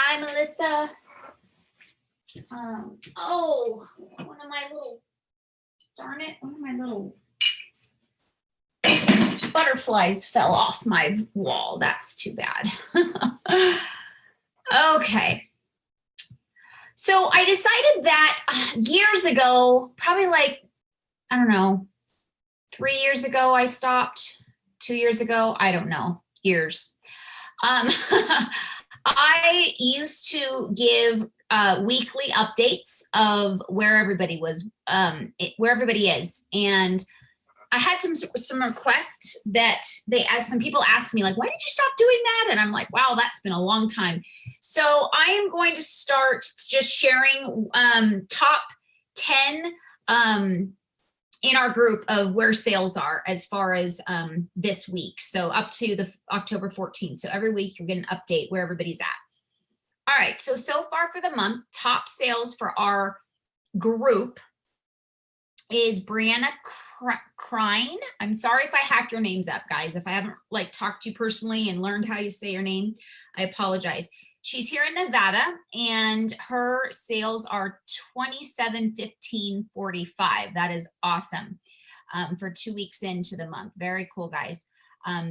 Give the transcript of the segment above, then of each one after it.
Hi, Melissa. Oh, darn it, one of my little butterflies fell off my wall. That's too bad. Okay. So I decided that years ago, probably like, I don't know, 3 years ago, I stopped. 2 years ago, I don't know, years. I used to give weekly updates of where everybody was, where everybody is. And I had some requests that some people asked me, like, why did you stop doing that? And I'm like, wow, that's been a long time. So I am going to start just sharing top 10 in our group of where sales are as far as this week. So up to the October 14th. So every week you're getting an update where everybody's at. All right, so far for the month, top sales for our group is Brianna Crine. I'm sorry if I hack your names up, guys. If I haven't like talked to you personally and learned how you say your name, I apologize. She's here in Nevada and her sales are $27.15.45. That is awesome for 2 weeks into the month. Very cool, guys.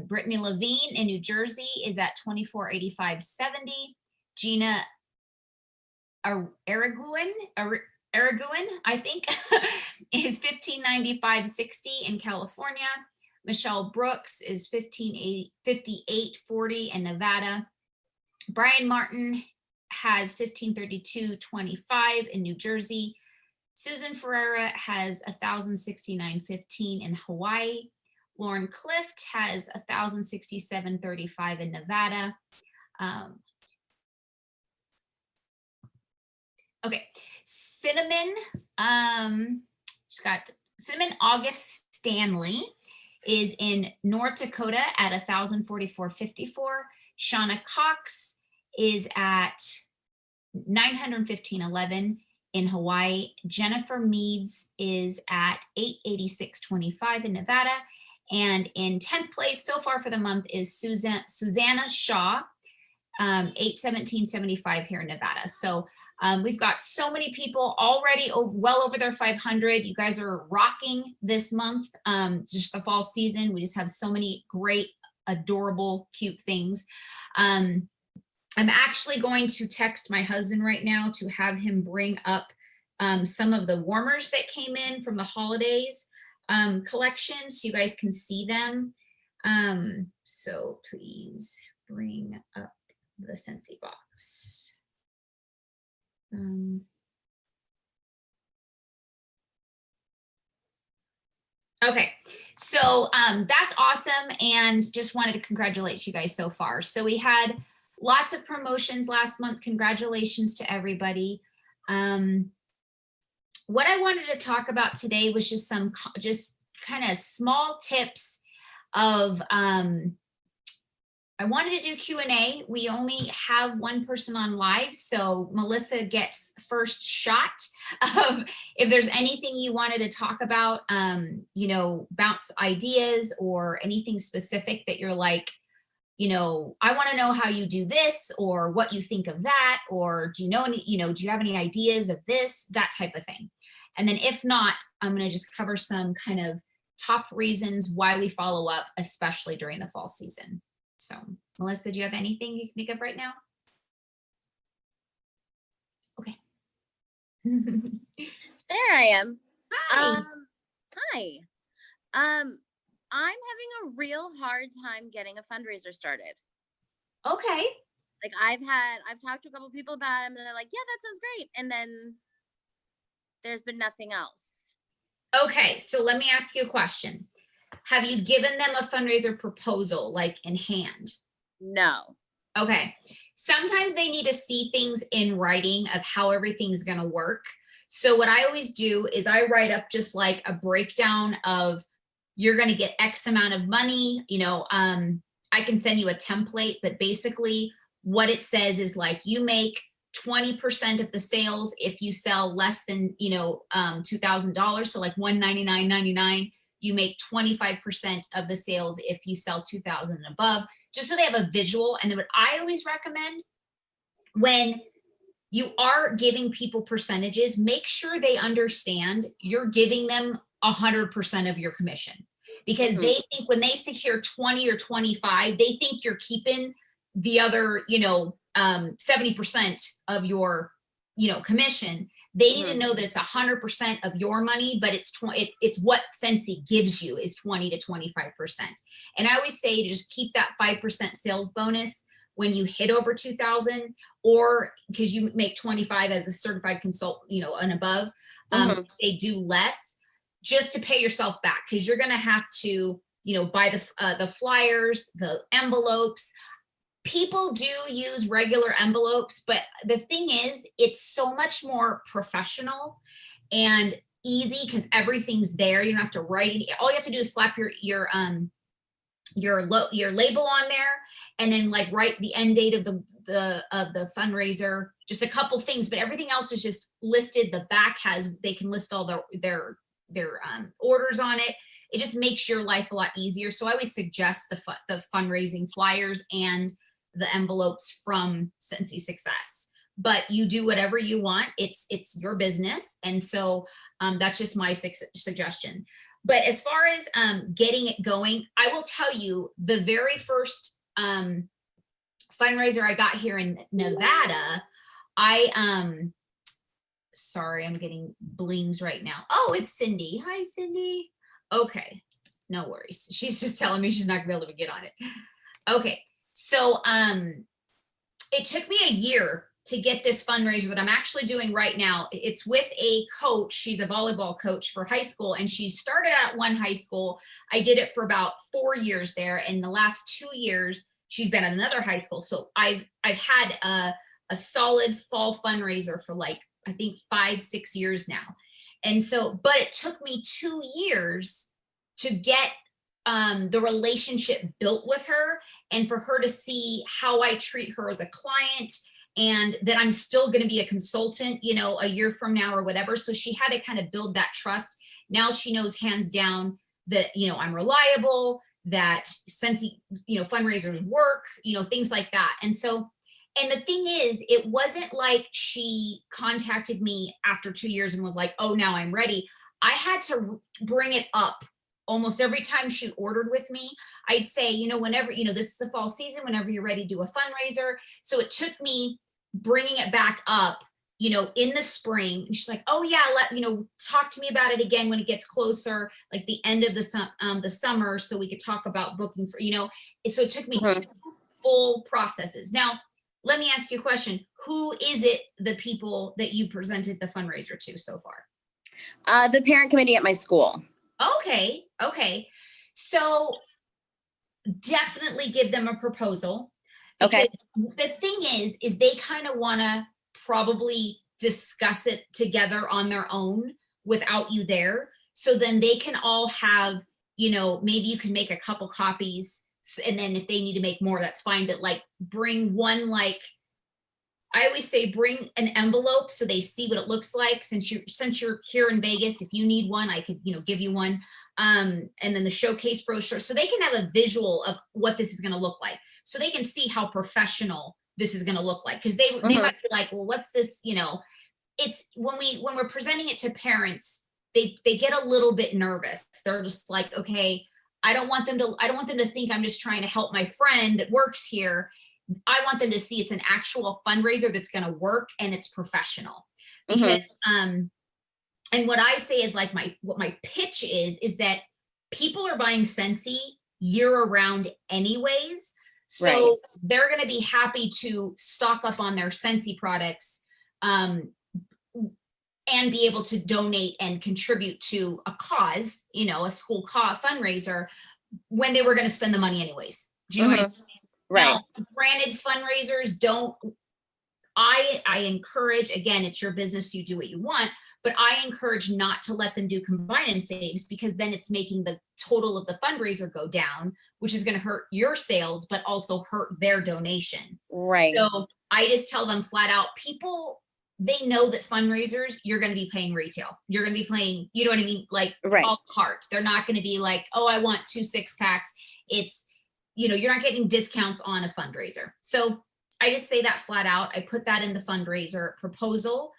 Brittany Levine in New Jersey is at $24.85.70. Gina Araguin, I think, is $15.95.60 in California. Michelle Brooks is $58.40 in Nevada. Brian Martin has $1532.25 in New Jersey. Susan Ferreira has $1,069.15 in Hawaii. Lauren Clift has $1,067.35 in Nevada. Okay, Cinnamon, she's got Cinnamon August Stanley is in North Dakota at $1,044.54. Shauna Cox is at $915.11 in Hawaii. Jennifer Meads is at $886.25 in Nevada. And in 10th place so far for the month is Susanna Shaw, $817.75 here in Nevada. So we've got so many people already well over their 500. You guys are rocking this month, just the fall season. We just have so many great, adorable, cute things. I'm actually going to text my husband right now to have him bring up some of the warmers that came in from the holidays collection so you guys can see them. So please bring up the Scentsy box. Okay, so that's awesome, and just wanted to congratulate you guys so far. So we had lots of promotions last month. Congratulations to everybody. What I wanted to talk about today was just some kind of small tips of I wanted to do Q&A. We only have one person on live, so Melissa gets first shot of if there's anything you wanted to talk about, you know, bounce ideas or anything specific that you're like, you know, I want to know how you do this or what you think of that, or do you know any, you know, do you have any ideas of this, that type of thing. And then if not, I'm going to just cover some kind of top reasons why we follow up, especially during the fall season. So, Melissa, do you have anything you can think of right now? Okay. There I am. Hi. Hi. I'm having a real hard time getting a fundraiser started. Okay. Like I've talked to a couple people about it and they're like, yeah, that sounds great. And then there's been nothing else. Okay. So let me ask you a question. Have you given them a fundraiser proposal, like in hand? No. Okay. Sometimes they need to see things in writing of how everything's going to work. So what I always do is I write up just like a breakdown of you're going to get X amount of money. You know, I can send you a template, but basically what it says is like you make 20% of the sales if you sell less than, you know, $2,000. So like $199.99. You make 25% of the sales if you sell 2,000 and above, just so they have a visual. And then what I always recommend when you are giving people percentages, make sure they understand you're giving them 100% of your commission, because they think when they secure 20 or 25, they think you're keeping the other, 70% of your, commission. They need to know that it's 100% of your money, but it's what Sensi gives you is 20 to 25%. And I always say to just keep that 5% sales bonus when you hit over 2,000, or because you make 25 as a certified consultant, and above, they do less just to pay yourself back, because you're going to have to, buy the flyers, the envelopes. People do use regular envelopes, but the thing is, it's so much more professional and easy because everything's there. You don't have to write it. All you have to do is slap your label on there, and then like write the end date of the fundraiser, just a couple things, but everything else is just listed. The back they can list all their orders on it. It just makes your life a lot easier. So I always suggest the fundraising flyers and the envelopes from Sensi Success, but you do whatever you want. It's your business. And so that's just my suggestion. But as far as getting it going, I will tell you the very first fundraiser I got here in Nevada, sorry, I'm getting blings right now. Oh, it's Cindy. Hi, Cindy. Okay, no worries. She's just telling me she's not gonna be able to get on it. Okay, so it took me a year to get this fundraiser that I'm actually doing right now. It's with a coach. She's a volleyball coach for high school, and she started at one high school. I did it for about 4 years there, and the last 2 years she's been at another high school. So I've had a solid fall fundraiser for like, I think 5-6 years now. And so, but it took me 2 years to get the relationship built with her, and for her to see how I treat her as a client, and that I'm still going to be a consultant, a year from now or whatever. So she had to kind of build that trust. Now she knows hands down that, I'm reliable, that Sensi, fundraisers work, things like that. And so, and the thing is, it wasn't like she contacted me after 2 years and was like, oh, now I'm ready. I had to bring it up almost every time she ordered with me. I'd say, whenever, this is the fall season, whenever you're ready, do a fundraiser. So it took me bringing it back up, in the spring. And she's like, oh yeah, talk to me about it again when it gets closer, like the end of the summer, so we could talk about booking for, So it took me 2 full processes. Now, let me ask you a question. Who is it, the people that you presented the fundraiser to so far? The parent committee at my school. Okay. So definitely give them a proposal. Okay. The thing is they kind of want to probably discuss it together on their own without you there. So then they can all have, maybe you can make a couple copies, and then if they need to make more, that's fine. But like bring one, I always say bring an envelope so they see what it looks like. Since you're here in Vegas, if you need one, I could, give you one. And then the showcase brochure, so they can have a visual of what this is going to look like. So they can see how professional this is going to look like. Because they might be like, well, what's this? It's when we're presenting it to parents, they get a little bit nervous. They're just like, okay, I don't want them to think I'm just trying to help my friend that works here. I want them to see it's an actual fundraiser that's going to work and it's professional. Because and what I say is like what my pitch is that people are buying Sensi year round anyways. So they're going to be happy to stock up on their Sensi products and be able to donate and contribute to a cause, a school fundraiser, when they were going to spend the money anyways. Do you know what I mean? Right. Now, granted, fundraisers don't, I encourage, again, it's your business, you do what you want, but I encourage not to let them do combine and saves, because then it's making the total of the fundraiser go down, which is going to hurt your sales, but also hurt their donation. Right. So I just tell them flat out, people, they know that fundraisers, you're going to be paying retail. You're going to be paying, you know what I mean? Like a la carte. They're not going to be like, oh, I want 2 6-packs. It's, you're not getting discounts on a fundraiser. So I just say that flat out. I put that in the fundraiser proposal.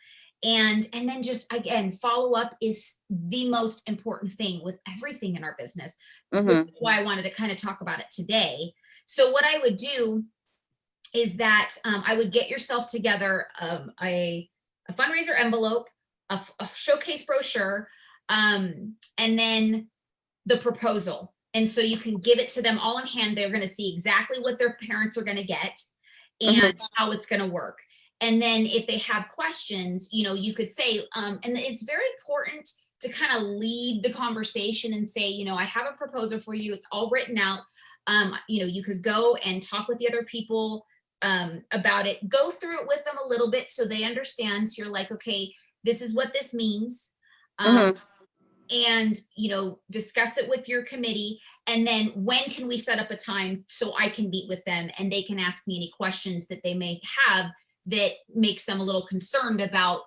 And then just again, follow up is the most important thing with everything in our business, which is why I wanted to kind of talk about it today. So what I would do is that I would get yourself together a fundraiser envelope, a showcase brochure, and then the proposal. And so you can give it to them all in hand. They're going to see exactly what their parents are going to get and how it's going to work. And then if they have questions, you know, you could say, and it's very important to kind of lead the conversation and say, you know, I have a proposal for you. It's all written out. You know, you could go and talk with the other people about it, go through it with them a little bit so they understand. So you're like, okay, this is what this means. And, you know, discuss it with your committee. And then when can we set up a time so I can meet with them and they can ask me any questions that they may have that makes them a little concerned about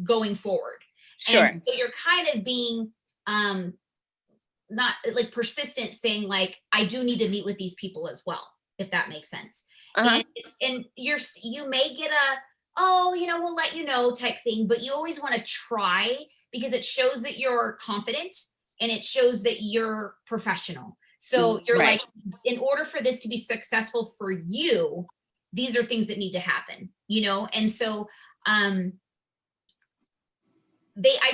going forward. Sure. And so you're kind of being not like persistent, saying like, I do need to meet with these people as well, if that makes sense. And you may get a, oh, you know, we'll let you know type thing, but you always want to try, because it shows that you're confident and it shows that you're professional. So you're like, in order for this to be successful for you, these are things that need to happen, you know? And so I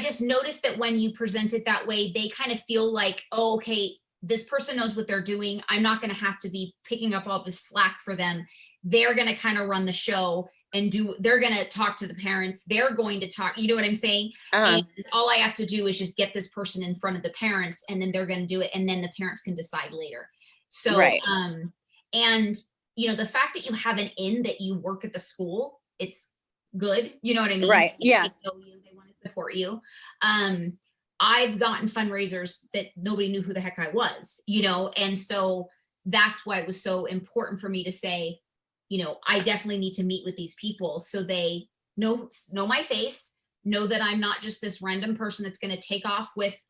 just noticed that when you present it that way, they kind of feel like, oh, okay, this person knows what they're doing. I'm not going to have to be picking up all the slack for them. They're going to kind of run the show and they're going to talk to the parents. They're going to talk, you know what I'm saying? And all I have to do is just get this person in front of the parents, and then they're going to do it. And then the parents can decide later. So, and you know, the fact that you have an in that you work at the school, it's good. You know what I mean? Right. Yeah. They know you, they want to support you. I've gotten fundraisers that nobody knew who the heck I was, you know? And so that's why it was so important for me to say, you know, I definitely need to meet with these people so they know my face, know that I'm not just this random person that's going to take off with,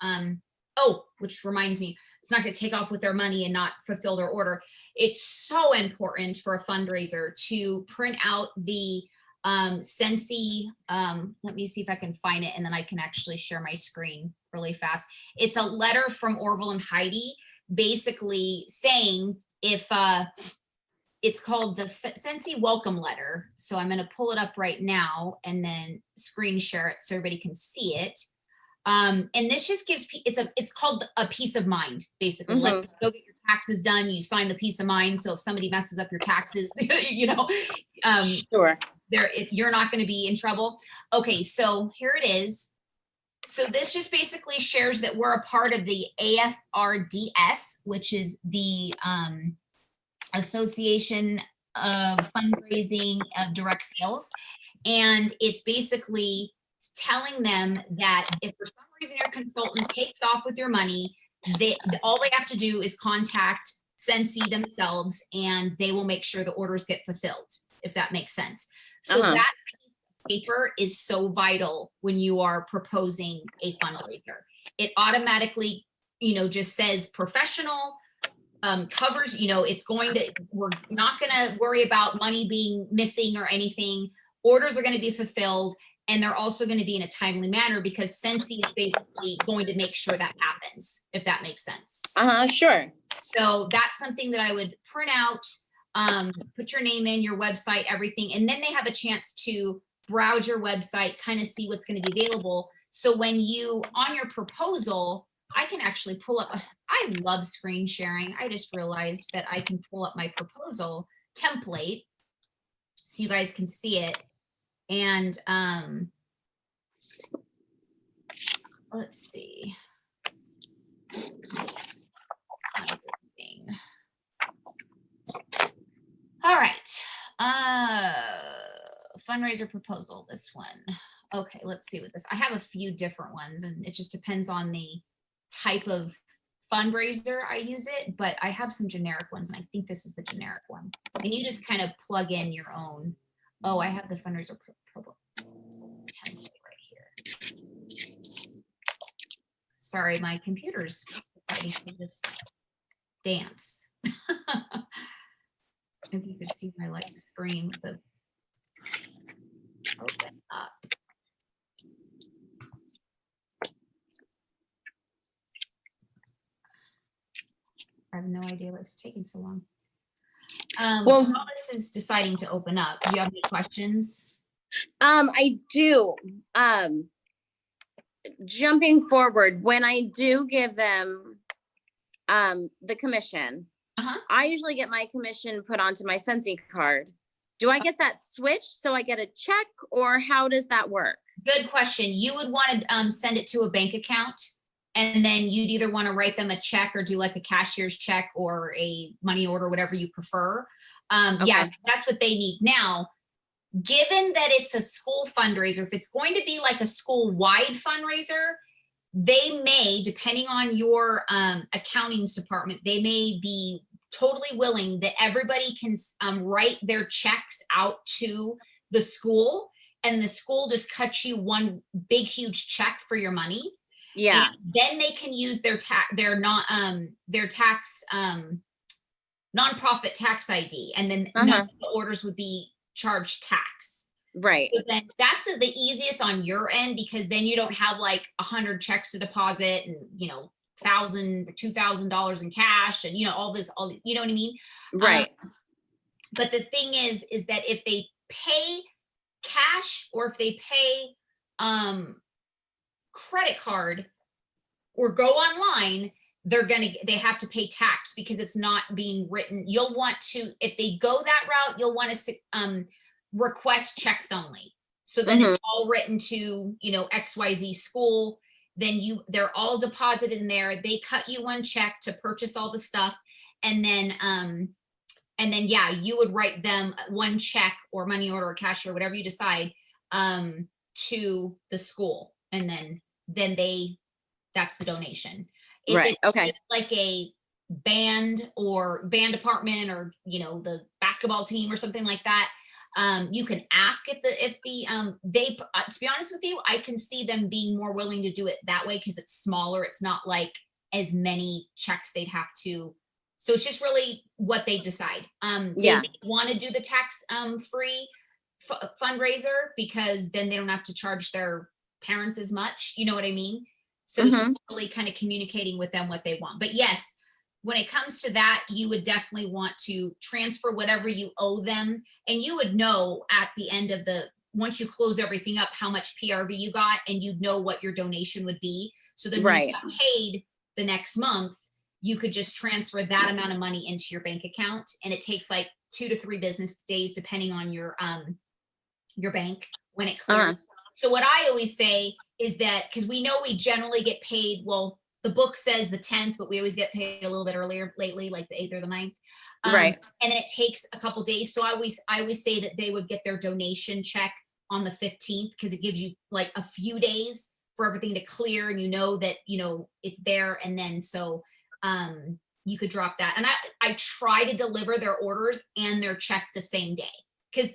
which reminds me, it's not going to take off with their money and not fulfill their order. It's so important for a fundraiser to print out the Sensi, let me see if I can find it, and then I can actually share my screen really fast. It's a letter from Orville and Heidi, basically saying if, it's called the Sensi welcome letter. So I'm going to pull it up right now and then screen share it so everybody can see it. And this just gives, it's called a peace of mind, basically. Like, go get your taxes done, you sign the peace of mind. So if somebody messes up your taxes, you know, you're not going to be in trouble. Okay, so here it is. So this just basically shares that we're a part of the AFRDS, which is the Association of Fundraising of Direct Sales. And it's basically telling them that if for some reason your consultant takes off with your money, all they have to do is contact Sensi themselves and they will make sure the orders get fulfilled, if that makes sense. So that paper is so vital when you are proposing a fundraiser. It automatically, you know, just says professional, covers, you know, we're not going to worry about money being missing or anything. Orders are going to be fulfilled, and they're also going to be in a timely manner because Sensi is basically going to make sure that happens, if that makes sense. Sure. So that's something that I would print out, put your name in, your website, everything, and then they have a chance to browse your website, kind of see what's going to be available. So when on your proposal, I can actually pull up, I love screen sharing. I just realized that I can pull up my proposal template so you guys can see it. And let's see. All right. Fundraiser proposal, this one. Okay, let's see what this, I have a few different ones and it just depends on the type of fundraiser I use it, but I have some generic ones and I think this is the generic one. And you just kind of plug in your own. Oh, I have the fundraiser proposal template right here. Sorry, my computer's deciding to just dance. If you could see my like screen with the open up. I have no idea what's taking so long. Well- While this is deciding to open up, do you have any questions? I do. Jumping forward, when I do give them the commission, Uh-huh. I usually get my commission put onto my Sensi card. Do I get that switched so I get a check, or how does that work? Good question. You would want to send it to a bank account, and then you'd either want to write them a check or do like a cashier's check or a money order, whatever you prefer. Yeah, Okay. that's what they need. Now, given that it's a school fundraiser, if it's going to be like a school-wide fundraiser, they may, depending on your accounting's department, they may be totally willing that everybody can write their checks out to the school, and the school just cuts you one big huge check for your money. Yeah. And then they can use their nonprofit tax ID, and then none of the orders would be charged tax. Right. So then that's the easiest on your end, because then you don't have like 100 checks to deposit and, you know, $1,000, $2,000 in cash and, you know, all this, you know what I mean? Right. But the thing is that if they pay cash or if they pay credit card or go online, they have to pay tax because it's not being written. You'll want to, if they go that route, you'll want to request checks only. So then it's all written to, you know, XYZ school. Then they're all deposited in there. They cut you one check to purchase all the stuff. And then yeah, you would write them one check or money order or cashier, whatever you decide, to the school. And then that's the donation. If Right. Okay. it's like a band or band department, or, you know, the basketball team or something like that, you can ask if they, to be honest with you, I can see them being more willing to do it that way because it's smaller. It's not like as many checks they'd have to. So it's just really what they decide. They want to do the tax free fundraiser because then they don't have to charge their parents as much. You know what I mean? So it's just really kind of communicating with them what they want. But yes, when it comes to that, you would definitely want to transfer whatever you owe them. And you would know at the end of once you close everything up, how much PRV you got, and you'd know what your donation would be. So then when you got paid the next month, you could just transfer that amount of money into your bank account. And it takes like 2 to 3 business days, depending on your bank when it clears. So what I always say is that, because we know we generally get paid, well, the book says the 10th, but we always get paid a little bit earlier lately, like the 8th or the 9th. Right. And then it takes a couple days. So I always say that they would get their donation check on the 15th, because it gives you like a few days for everything to clear, and you know that, you know, it's there. And then so you could drop that. And I try to deliver their orders and their check the same day, because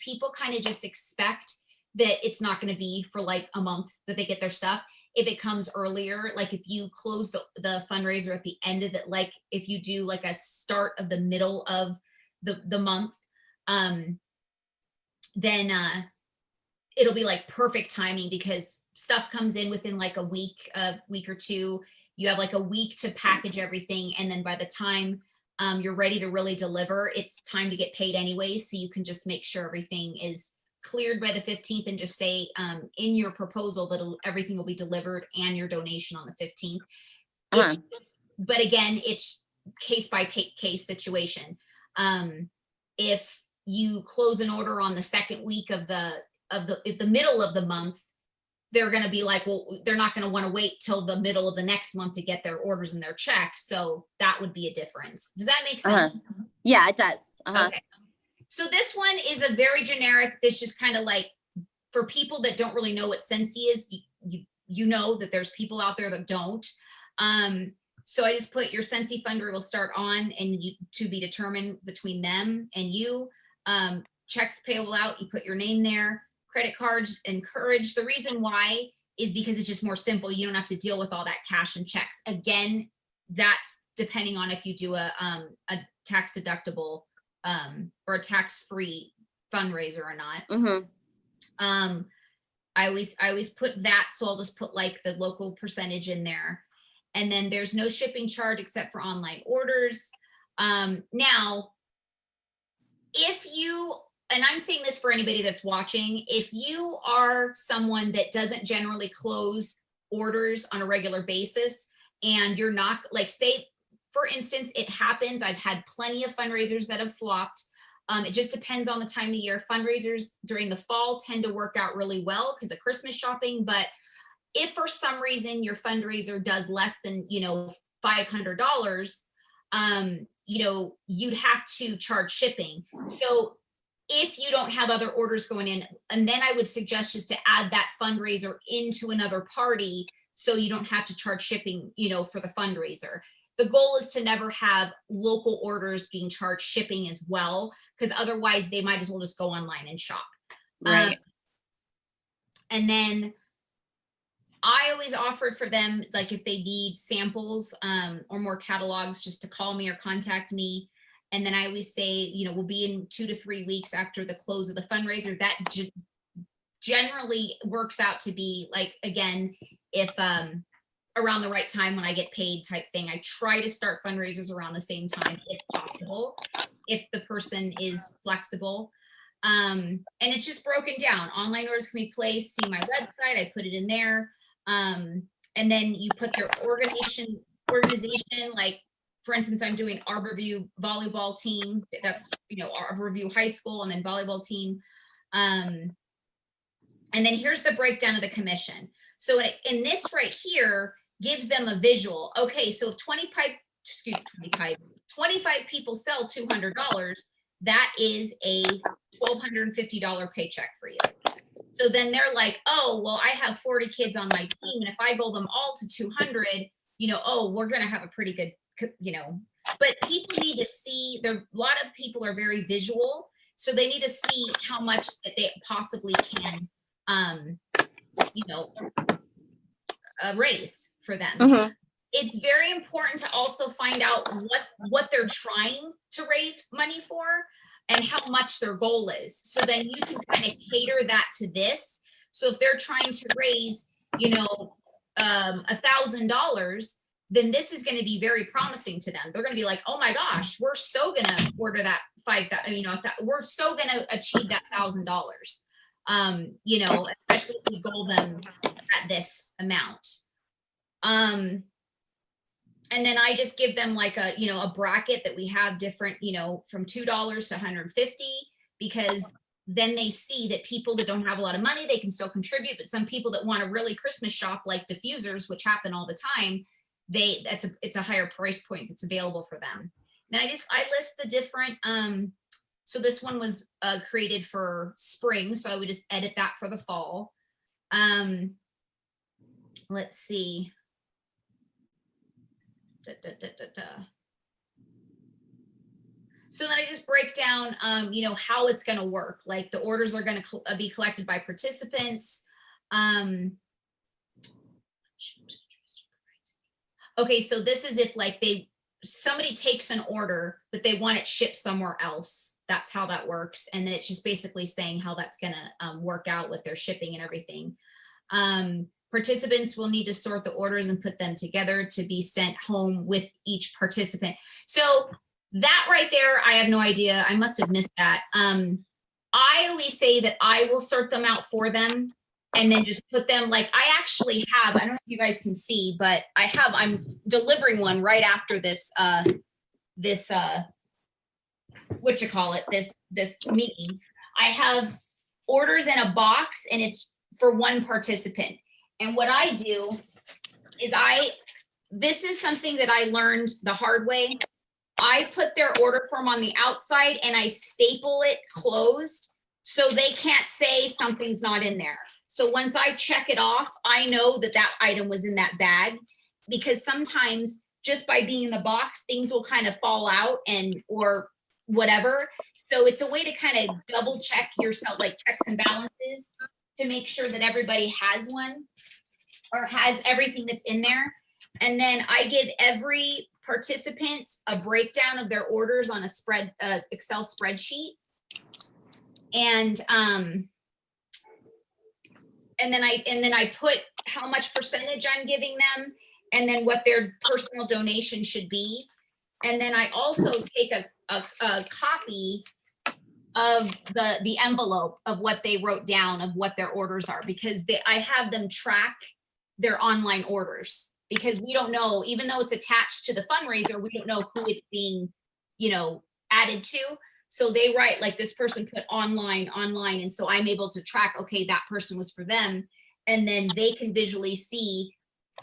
people kind of just expect that it's not going to be for like a month that they get their stuff. If it comes earlier, like if you close the fundraiser at the end of it, like if you do like a start of the middle of the month, then it'll be like perfect timing, because stuff comes in within like a week or two. You have like a week to package everything, and then by the time you're ready to really deliver, it's time to get paid anyway. So you can just make sure everything is cleared by the 15th, and just say in your proposal that everything will be delivered and your donation on the 15th. But again, it's case by case situation. If you close an order on the second week of the middle of the month, they're going to be like, well, they're not going to want to wait till the middle of the next month to get their orders and their checks. So that would be a difference. Does that make sense? Yeah, it does. Okay. So this one is a very generic, this just kind of like for people that don't really know what Sensi is, you know that there's people out there that don't. So I just put your Sensi funder will start on, and to be determined between them and you. Checks payable out, you put your name there. Credit cards encouraged. The reason why is because it's just more simple. You don't have to deal with all that cash and checks. Again, that's depending on if you do a tax deductible or a tax-free fundraiser or not. Mm-hmm. I always put that, so I'll just put like the local percentage in there. And then there's no shipping charge except for online orders. Now, if you, and I'm saying this for anybody that's watching, if you are someone that doesn't generally close orders on a regular basis, and you're not, like, say, for instance, it happens, I've had plenty of fundraisers that have flopped. It just depends on the time of year. Fundraisers during the fall tend to work out really well because of Christmas shopping. But if for some reason your fundraiser does less than, $500, you'd have to charge shipping. So if you don't have other orders going in, and then I would suggest just to add that fundraiser into another party so you don't have to charge shipping, for the fundraiser. The goal is to never have local orders being charged shipping as well, because otherwise they might as well just go online and shop. Right. And then I always offered for them, like, if they need samples or more catalogs, just to call me or contact me. And then I always say, we'll be in 2 to 3 weeks after the close of the fundraiser. That generally works out to be, like, again, if around the right time when I get paid type thing. I try to start fundraisers around the same time if possible, if the person is flexible. And it's just broken down. Online orders can be placed. See my website, I put it in there. And then you put their organization, like, for instance, I'm doing Arborview volleyball team. That's, Arborview High School, and then volleyball team. And then here's the breakdown of the commission. So in this right here gives them a visual. Okay, so if 25 people sell $200, that is a $1,250 paycheck for you. So then they're like, oh, well, I have 40 kids on my team, and if I bill them all to 200, we're going to have a pretty good, but people need to see, a lot of people are very visual, so they need to see how much that they possibly can, raise for them. Mm-hmm. It's very important to also find out what they're trying to raise money for and how much their goal is. So then you can kind of cater that to this. So if they're trying to raise, $1,000, then this is going to be very promising to them. They're going to be like, oh my gosh, we're so going to order that we're so going to achieve that $1,000. Especially if we goal them at this amount. And then I just give them like a bracket that we have different, from $2 to $150, because then they see that people that don't have a lot of money, they can still contribute. But some people that want to really Christmas shop, like diffusers, which happen all the time, it's a higher price point that's available for them. Then I list the different, so this one was created for spring, so I would just edit that for the fall. Let's see. So then I just break down, how it's going to work. Like, the orders are going to be collected by participants. Okay, so this is if, like, somebody takes an order, but they want it shipped somewhere else. That's how that works. And then it's just basically saying how that's going to work out with their shipping and everything. Participants will need to sort the orders and put them together to be sent home with each participant. So that right there, I have no idea. I must have missed that. I always say that I will sort them out for them and then just put them, like, I actually have, I don't know if you guys can see, but I'm delivering one right after this this meeting. I have orders in a box, and it's for one participant. And what I do is this is something that I learned the hard way. I put their order form on the outside and I staple it closed so they can't say something's not in there. So once I check it off, I know that that item was in that bag, because sometimes just by being in the box, things will kind of fall out or whatever. So it's a way to kind of double check yourself, like checks and balances, to make sure that everybody has one or has everything that's in there. And then I give every participant a breakdown of their orders on a Excel spreadsheet. And then I put how much percentage I'm giving them, and then what their personal donation should be. And then I also take a copy of the envelope of what they wrote down of what their orders are, because I have them track their online orders, because we don't know, even though it's attached to the fundraiser, we don't know who it's being, added to. So they write like, this person put online. And so I'm able to track, okay, that person was for them. And then they can visually see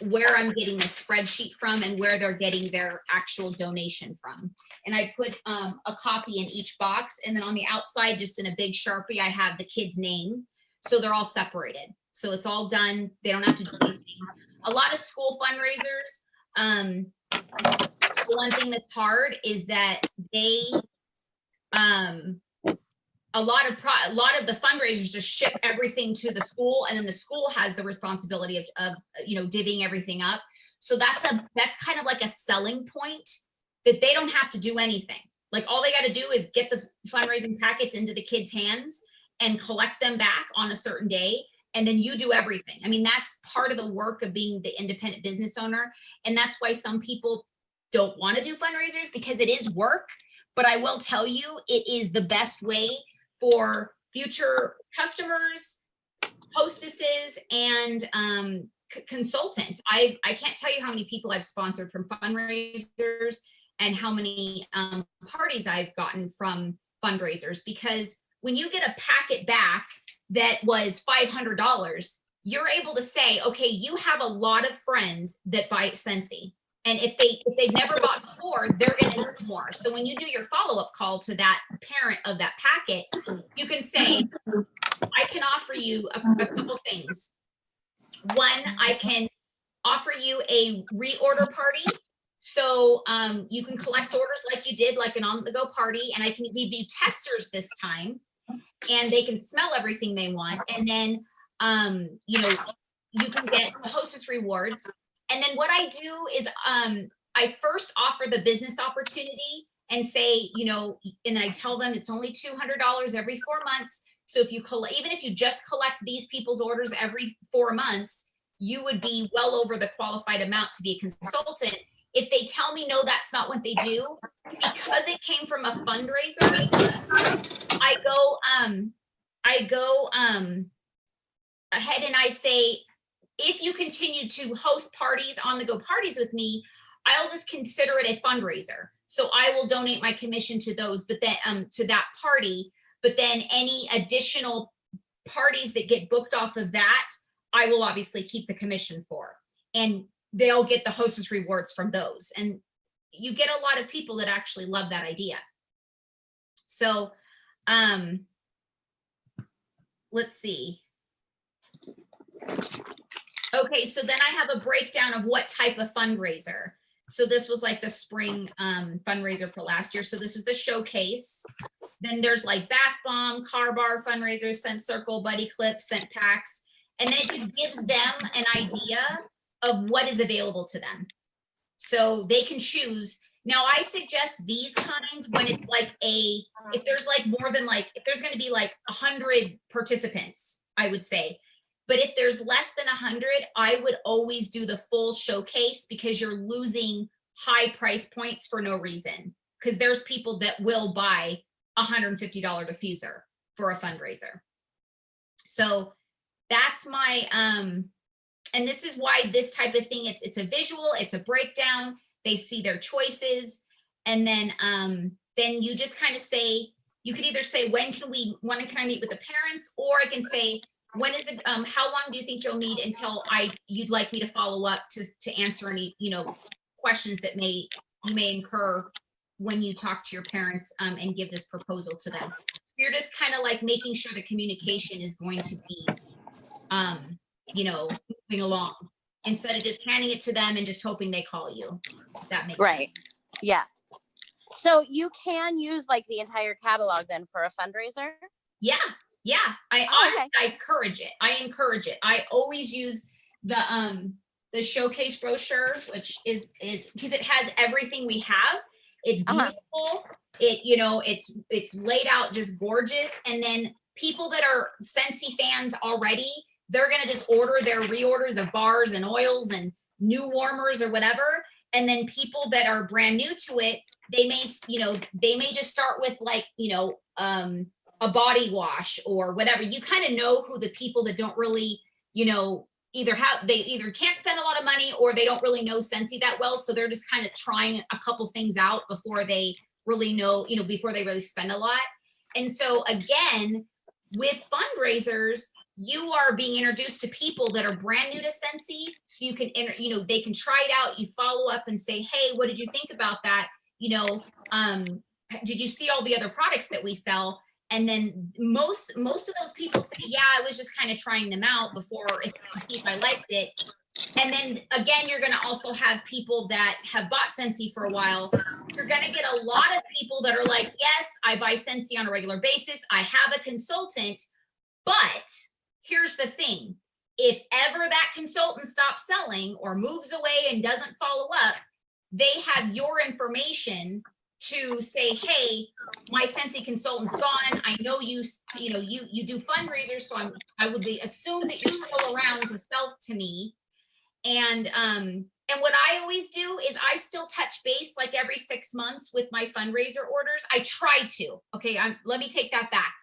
where I'm getting the spreadsheet from and where they're getting their actual donation from. And I put a copy in each box. And then on the outside, just in a big Sharpie, I have the kid's name. So they're all separated. So it's all done. They don't have to do anything. A lot of school fundraisers, the one thing that's hard is that they, a lot of the fundraisers just ship everything to the school, and then the school has the responsibility of divvying everything up. So that's kind of like a selling point, that they don't have to do anything. Like, all they got to do is get the fundraising packets into the kids' hands and collect them back on a certain day. And then you do everything. I mean, that's part of the work of being the independent business owner. And that's why some people don't want to do fundraisers, because it is work. But I will tell you, it is the best way for future customers, hostesses, and consultants. I can't tell you how many people I've sponsored from fundraisers, and how many parties I've gotten from fundraisers, because when you get a packet back that was $500, you're able to say, okay, you have a lot of friends that buy Scentsy. And if they've never bought before, they're going to need more. So when you do your follow-up call to that parent of that packet, you can say, I can offer you a couple things. One, I can offer you a reorder party. So you can collect orders like you did, like an on-the-go party, and I can give you testers this time, and they can smell everything they want. And then, you can get hostess rewards. And then what I do is I first offer the business opportunity and say, and I tell them it's only $200 every 4 months. So if you even if you just collect these people's orders every 4 months, you would be well over the qualified amount to be a consultant. If they tell me, no, that's not what they do, because it came from a fundraiser, I go ahead and I say, if you continue to host parties, on-the-go parties with me, I'll just consider it a fundraiser. So I will donate my commission to those, but then to that party. But then any additional parties that get booked off of that, I will obviously keep the commission for, and they'll get the hostess rewards from those. And you get a lot of people that actually love that idea. So let's see. Okay, so then I have a breakdown of what type of fundraiser. So this was like the spring fundraiser for last year. So this is the showcase. Then there's like bath bomb, car bar fundraisers, scent circle, buddy clips, scent packs. And then it just gives them an idea of what is available to them. So they can choose. Now I suggest these kinds when it's like if there's like more than if there's going to be like 100 participants, I would say. But if there's less than 100, I would always do the full showcase, because you're losing high price points for no reason. Because there's people that will buy $150 diffuser for a fundraiser. So that's my, and this is why this type of thing, it's a visual, it's a breakdown. They see their choices. And then you just kind of say, you could either say, when can I meet with the parents? Or I can say, when is it, how long do you think you'll need until you'd like me to follow up to answer any, questions that you may incur when you talk to your parents and give this proposal to them. So you're just kind of like making sure the communication is going to be, moving along, instead of just handing it to them and just hoping they call you. If that makes Right. sense. Yeah. So you can use like the entire catalog then for a fundraiser? Yeah. I encourage it. I always use the the showcase brochure, which is because it has everything we have. It's beautiful. It's laid out just gorgeous. And then people that are Scentsy fans already, they're gonna just order their reorders of bars and oils and new warmers or whatever. And then people that are brand new to it, they may just start with like, a body wash or whatever. You kind of know who the people that don't really, they either can't spend a lot of money or they don't really know Scentsy that well. So they're just kind of trying a couple things out before they really know, before they really spend a lot. And so again, with fundraisers, you are being introduced to people that are brand new to Scentsy. So you can, they can try it out. You follow up and say, hey, what did you think about that? Did you see all the other products that we sell? And then most of those people say, yeah, I was just kind of trying them out before to see if I liked it. And then again, you're going to also have people that have bought Scentsy for a while. You're going to get a lot of people that are like, yes, I buy Scentsy on a regular basis. I have a consultant, but here's the thing. If ever that consultant stops selling or moves away and doesn't follow up, they have your information to say, hey, my Scentsy consultant's gone. I know you do fundraisers, so I would assume that you're still around to sell to me. And what I always do is I still touch base like every 6 months with my fundraiser orders. I try to. Okay, let me take that back.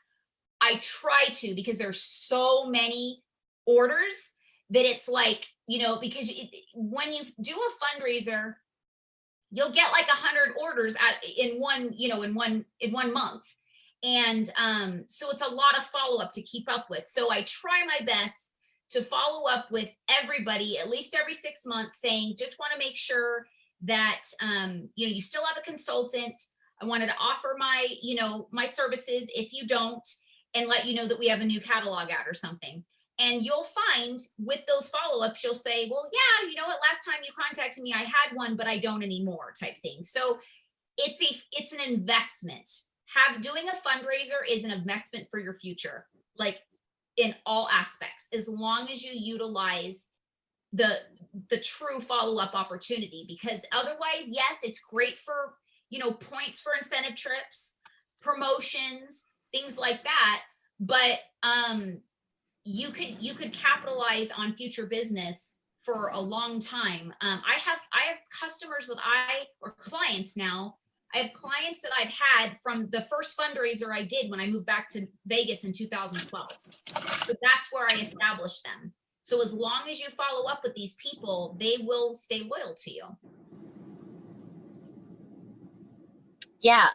I try to, because there's so many orders that it's like, because when you do a fundraiser, you'll get like 100 orders in one month. And so it's a lot of follow-up to keep up with. So I try my best to follow up with everybody at least every 6 months, saying, just want to make sure that you still have a consultant. I wanted to offer my my services if you don't, and let you know that we have a new catalog out or something. And you'll find with those follow-ups, you'll say, well, yeah, you know what, last time you contacted me, I had one, but I don't anymore, type thing. So it's an investment. Doing a fundraiser is an investment for your future, like in all aspects, as long as you utilize the true follow-up opportunity. Because otherwise, yes, it's great for, points for incentive trips, promotions, things like that. But you could capitalize on future business for a long time. I have customers or clients now. I have clients that I've had from the first fundraiser I did when I moved back to Vegas in 2012. So that's where I established them. So as long as you follow up with these people, they will stay loyal to you. Yeah.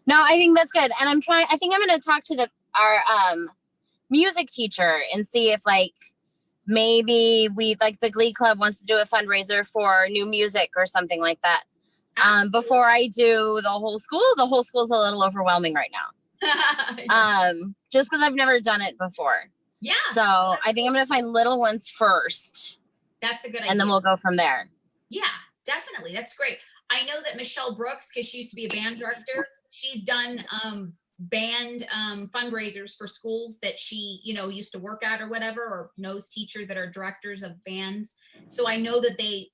No, I think that's good. And I think I'm going to talk to our music teacher and see if maybe the Glee Club wants to do a fundraiser for new music or something like that. Before I do the whole school's a little overwhelming right now. Just because I've never done it before. Yeah. So I think I'm going to find little ones first. That's a good idea. And then we'll go from there. Yeah, definitely. That's great. I know that Michelle Brooks, because she used to be a band director, she's done band fundraisers for schools that she used to work at or whatever, or knows teachers that are directors of bands. So I know that they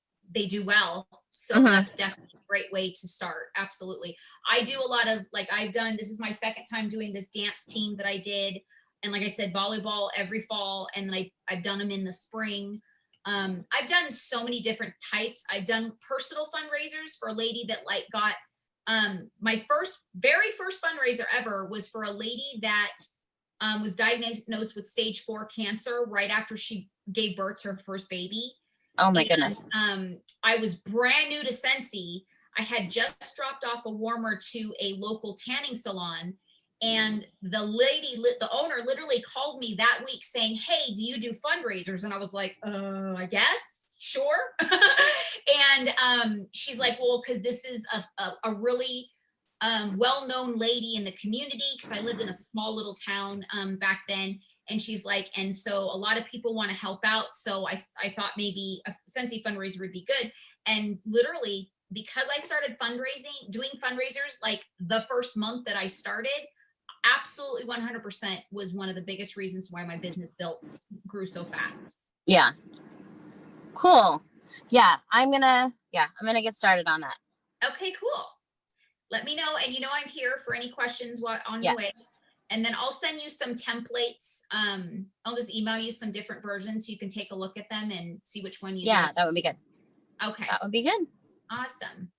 do well. So that's definitely a great way to start. Absolutely. I do a lot of this is my second time doing this dance team that I did, and like I said, volleyball every fall, and I've done them in the spring. I've done so many different types. I've done personal fundraisers for a lady that got my very first fundraiser ever was for a lady that was diagnosed with stage 4 cancer right after she gave birth to her first baby. Oh my goodness. I was brand new to Scentsy. I had just dropped off a warmer to a local tanning salon, and the owner literally called me that week saying, hey, do you do fundraisers? And I was like, I guess, sure. And she's like, well, because this is a really well-known lady in the community, because I lived in a small little town back then. And she's like, and so a lot of people want to help out. So I thought maybe a Scentsy fundraiser would be good. And literally, because I started doing fundraisers the first month that I started, absolutely 100% was one of the biggest reasons why my business grew so fast. Yeah. Cool. Yeah, I'm gonna get started on that. Okay, cool. Let me know. And I'm here for any questions while on your way. Yes. And then I'll send you some templates. I'll just email you some different versions so you can take a look at them and see which one you'd Yeah, like. that would be good. Okay, That would be good. awesome.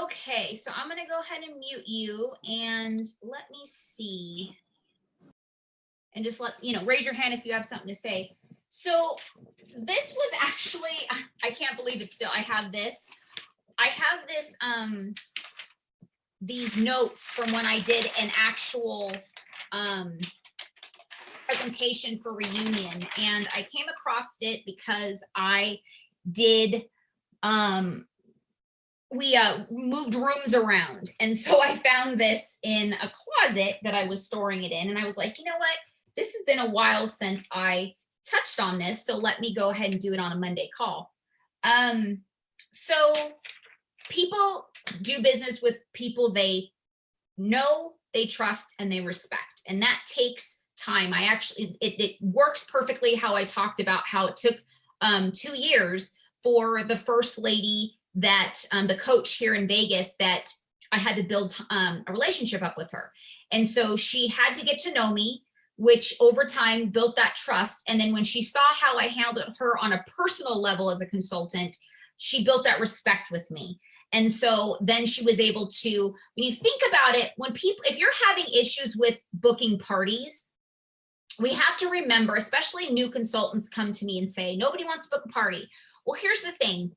Okay, so I'm gonna go ahead and mute you and let me see. And just raise your hand if you have something to say. So this was actually, I can't believe it still. I have this, these notes from when I did an actual presentation for reunion, and I came across it because I did we moved rooms around, and so I found this in a closet that I was storing it in, and I was like, you know what, this has been a while since I touched on this, so let me go ahead and do it on a Monday call. So people do business with people they know, they trust, and they respect, and that takes time. I actually, it works perfectly how I talked about how it took 2 years for the first lady that the coach here in Vegas, that I had to build a relationship up with her. And so she had to get to know me, which over time built that trust. And then when she saw how I handled her on a personal level as a consultant, she built that respect with me. And so then she was able to, when you think about it, when people, if you're having issues with booking parties, we have to remember, especially new consultants come to me and say, nobody wants to book a party. Well, here's the thing.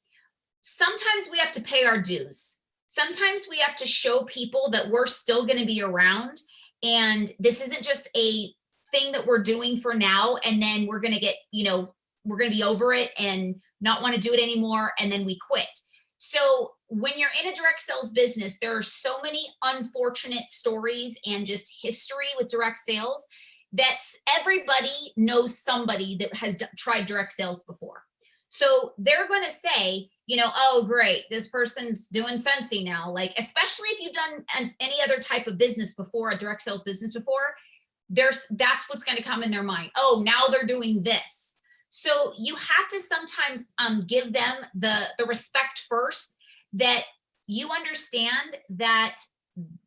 Sometimes we have to pay our dues. Sometimes we have to show people that we're still going to be around. And this isn't just a thing that we're doing for now. And then we're going to get, we're going to be over it and not want to do it anymore. And then we quit. So when you're in a direct sales business, there are so many unfortunate stories and just history with direct sales that everybody knows somebody that has tried direct sales before. So they're going to say, oh, great, this person's doing Sensi now. Like, especially if you've done any other type of business before, a direct sales business before, that's what's going to come in their mind. Oh, now they're doing this. So you have to sometimes give them the respect first, that you understand that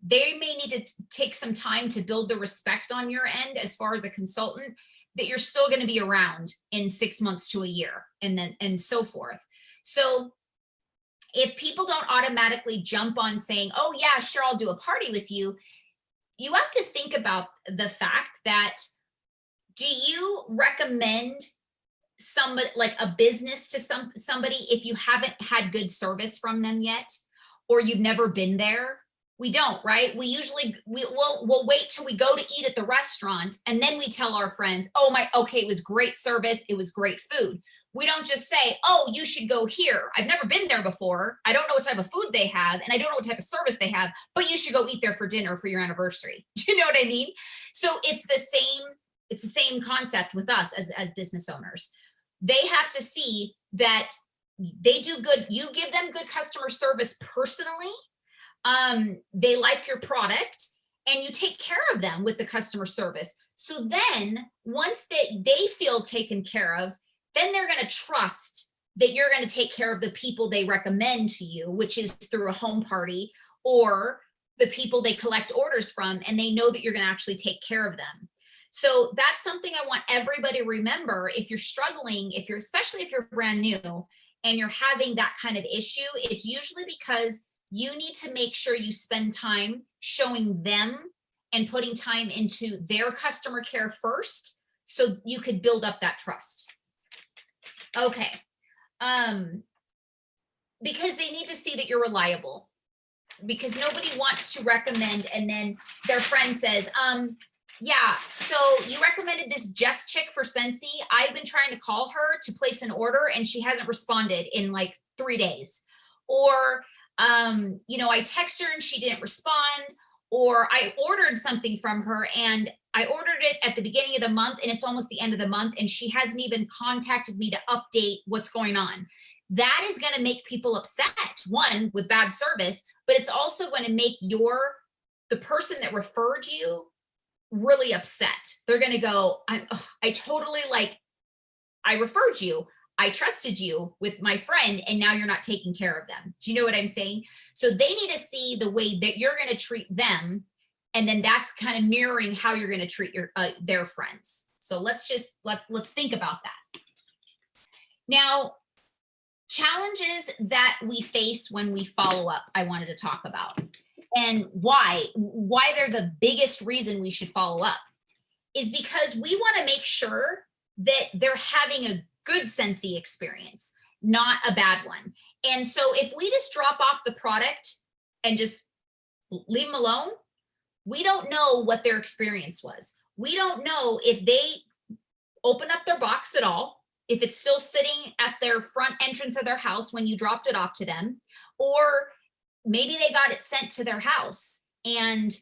they may need to take some time to build the respect on your end as far as a consultant, that you're still going to be around in 6 months to a year, and so forth. So if people don't automatically jump on saying, oh yeah, sure, I'll do a party with you, you have to think about the fact that, do you recommend somebody, like a business, to somebody if you haven't had good service from them yet, or you've never been there? We don't, right? We usually, we'll wait till we go to eat at the restaurant, and then we tell our friends, oh okay, it was great service, it was great food. We don't just say, oh, you should go here. I've never been there before. I don't know what type of food they have, and I don't know what type of service they have, but you should go eat there for dinner for your anniversary. Do you know what I mean? So it's the same concept with us as business owners. They have to see that they do good. You give them good customer service personally. They like your product, and you take care of them with the customer service. So then once they feel taken care of, then they're going to trust that you're going to take care of the people they recommend to you, which is through a home party or the people they collect orders from, and they know that you're going to actually take care of them. So that's something I want everybody to remember. If you're struggling, especially if you're brand new and you're having that kind of issue, it's usually because you need to make sure you spend time showing them and putting time into their customer care first, so you could build up that trust. Okay. Because they need to see that you're reliable, because nobody wants to recommend and then their friend says, yeah, so you recommended this Jess chick for Sensi. I've been trying to call her to place an order and she hasn't responded in like 3 days. Or, I text her and she didn't respond. Or I ordered something from her and I ordered it at the beginning of the month and it's almost the end of the month and she hasn't even contacted me to update what's going on. That is going to make people upset, one, with bad service, but it's also going to make the person that referred you really upset. They're going to go, I totally, I referred you. I trusted you with my friend and now you're not taking care of them. Do you know what I'm saying? So they need to see the way that you're going to treat them. And then that's kind of mirroring how you're going to treat their friends. So let's think about that. Now, challenges that we face when we follow up, I wanted to talk about, and why they're the biggest reason we should follow up is because we want to make sure that they're having a good Scentsy experience, not a bad one. And so if we just drop off the product and just leave them alone, we don't know what their experience was. We don't know if they open up their box at all, if it's still sitting at their front entrance of their house when you dropped it off to them, or maybe they got it sent to their house and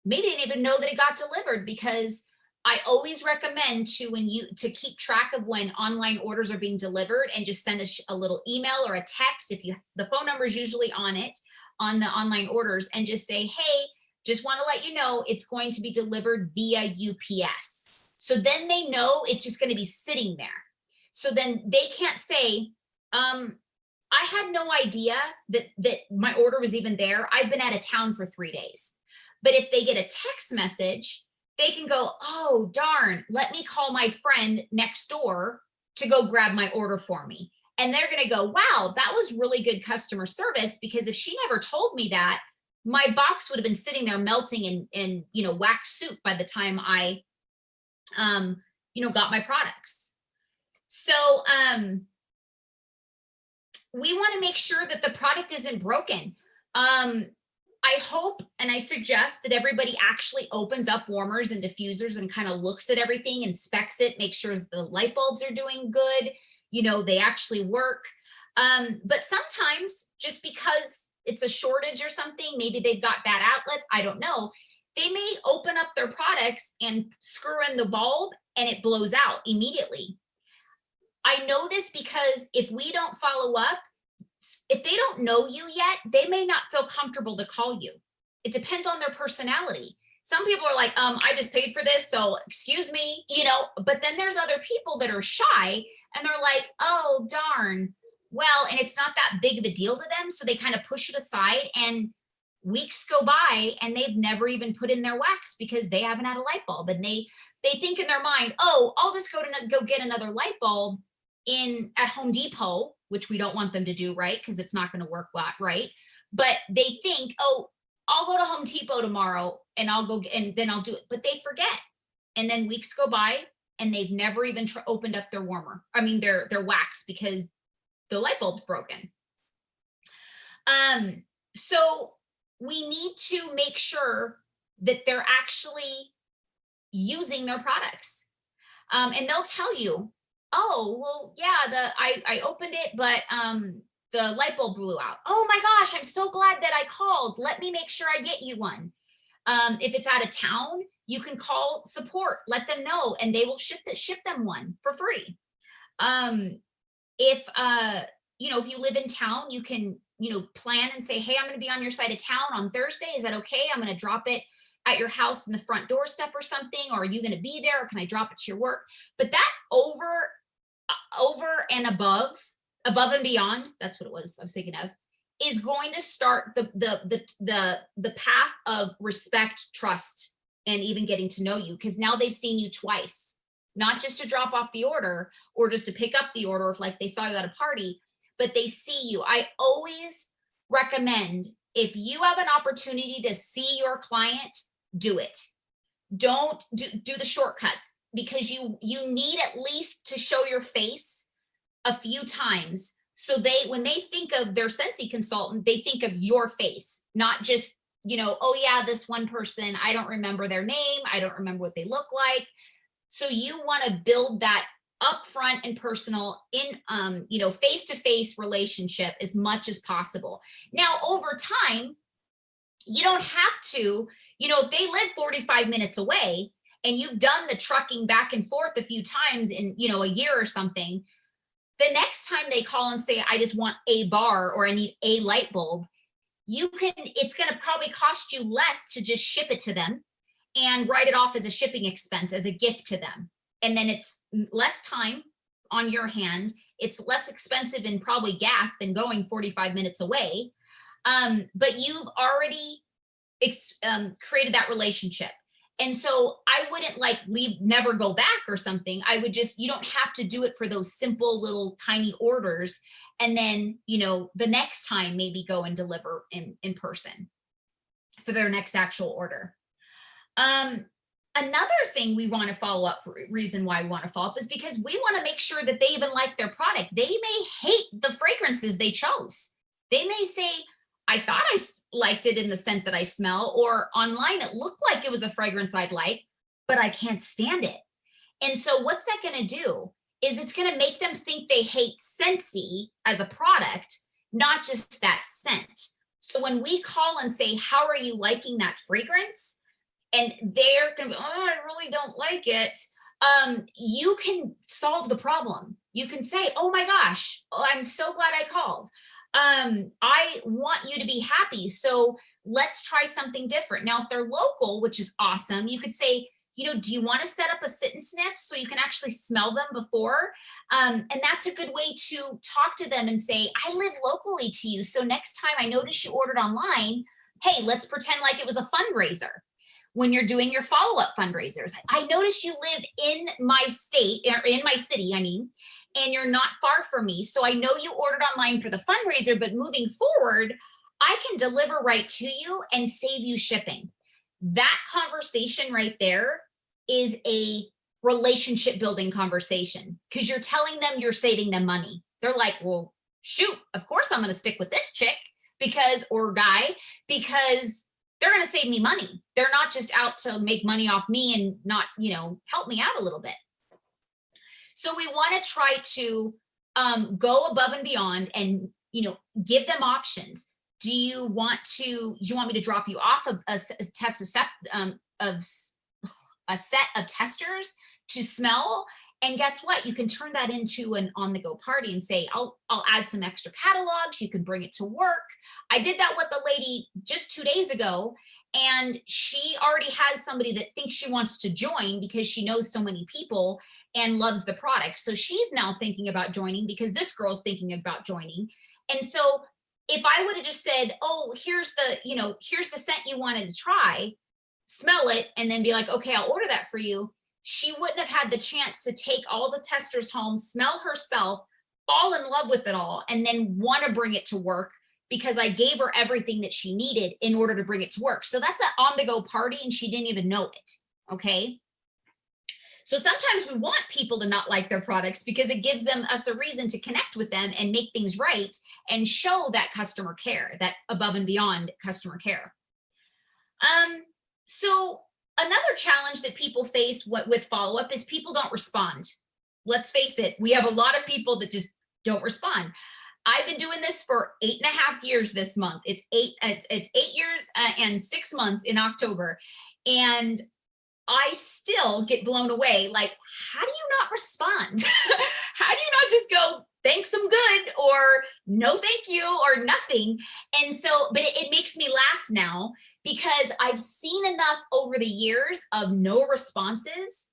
maybe they didn't even know that it got delivered. Because I always recommend to keep track of when online orders are being delivered and just send a little email or a text. The phone number is usually on it, on the online orders, and just say, hey, just want to let you know it's going to be delivered via UPS. So then they know it's just going to be sitting there. So then they can't say, I had no idea that my order was even there. I've been out of town for 3 days. But if they get a text message, they can go, oh, darn, let me call my friend next door to go grab my order for me. And they're going to go, wow, that was really good customer service, because if she never told me that, my box would have been sitting there melting in wax soup by the time I, got my products. So we want to make sure that the product isn't broken. I hope and I suggest that everybody actually opens up warmers and diffusers and kind of looks at everything, inspects it, make sure the light bulbs are doing good, they actually work. But sometimes, just because it's a shortage or something, maybe they've got bad outlets, I don't know, they may open up their products and screw in the bulb and it blows out immediately. I know this because if we don't follow up, if they don't know you yet, they may not feel comfortable to call you. It depends on their personality. Some people are like, I just paid for this, so excuse me, but then there's other people that are shy and they're like, oh, darn. Well, and it's not that big of a deal to them. So they kind of push it aside and weeks go by and they've never even put in their wax because they haven't had a light bulb. And they think in their mind, oh, I'll just go get another light bulb at Home Depot, which we don't want them to do, right? Because it's not going to work right. But they think, oh, I'll go to Home Depot tomorrow and then I'll do it. But they forget. And then weeks go by and they've never even opened up their their wax because the light bulb's broken. So we need to make sure that they're actually using their products. And they'll tell you, oh, well, yeah, I opened it, but the light bulb blew out. Oh my gosh, I'm so glad that I called. Let me make sure I get you one. If it's out of town, you can call support, let them know, and they will ship them one for free. If you live in town, you can, plan and say, hey, I'm going to be on your side of town on Thursday. Is that okay? I'm going to drop it at your house in the front doorstep or something, or are you going to be there? Or can I drop it to your work? But that over and above and beyond, that's what it was I was thinking of, is going to start the path of respect, trust, and even getting to know you, because now they've seen you twice, not just to drop off the order or just to pick up the order if like they saw you at a party, but they see you. I always recommend, if you have an opportunity to see your client, do it. Don't do the shortcuts, because you need at least to show your face a few times. So when they think of their Scentsy consultant, they think of your face, not just, oh yeah, this one person, I don't remember their name, I don't remember what they look like. So you want to build that upfront and personal face-to-face relationship as much as possible. Now, over time, you don't have to, if they live 45 minutes away and you've done the trucking back and forth a few times in, a year or something, the next time they call and say, I just want a bar or I need a light bulb, it's going to probably cost you less to just ship it to them and write it off as a shipping expense, as a gift to them. And then it's less time on your hand. It's less expensive in probably gas than going 45 minutes away. But you've already created that relationship. And so I wouldn't like leave, never go back or something. I would just, you don't have to do it for those simple little tiny orders. And then, you know, the next time maybe go and deliver in person for their next actual order. Another thing we want to follow up, reason why we want to follow up, is because we want to make sure that they even like their product. They may hate the fragrances they chose. They may say, I thought I liked it in the scent that I smell, or online it looked like it was a fragrance I'd like, but I can't stand it. And so what's that going to do is it's going to make them think they hate Scentsy as a product, not just that scent. So when we call and say, how are you liking that fragrance? And they're going to be, oh, I really don't like it. You can solve the problem. You can say, oh my gosh, I'm so glad I called. I want you to be happy. So let's try something different. Now, if they're local, which is awesome, you could say, you know, do you want to set up a sit and sniff so you can actually smell them before? And that's a good way to talk to them and say, I live locally to you. So next time I notice you ordered online, hey, let's pretend like it was a fundraiser. When you're doing your follow-up fundraisers, I noticed you live in my state, or in my city, I mean, and you're not far from me. So I know you ordered online for the fundraiser, but moving forward, I can deliver right to you and save you shipping. That conversation right there is a relationship building conversation, because you're telling them you're saving them money. They're like, well, shoot, of course I'm going to stick with this chick because, or guy, because they're going to save me money. They're not just out to make money off me and not, you know, help me out a little bit. So we want to try to go above and beyond and, you know, give them options. Do you want me to drop you off a set of testers to smell? And guess what? You can turn that into an on-the-go party and say, I'll add some extra catalogs. You can bring it to work. I did that with a lady just 2 days ago, and she already has somebody that thinks she wants to join because she knows so many people and loves the product. So she's now thinking about joining because this girl's thinking about joining. And so if I would have just said, oh, here's the scent you wanted to try, smell it, and then be like, okay, I'll order that for you, she wouldn't have had the chance to take all the testers home, smell herself, fall in love with it all, and then want to bring it to work because I gave her everything that she needed in order to bring it to work. So that's an on-the-go party, and she didn't even know it, okay? So sometimes we want people to not like their products because it gives us a reason to connect with them and make things right and show that customer care, that above and beyond customer care. So another challenge that people face with follow-up is people don't respond. Let's face it, we have a lot of people that just don't respond. I've been doing this for 8.5 years this month. It's 8 years and 6 months in October. And I still get blown away. Like, how do you not respond? How do you not just go, thanks, I'm good, or no, thank you, or nothing? And so, but it makes me laugh now because I've seen enough over the years of no responses.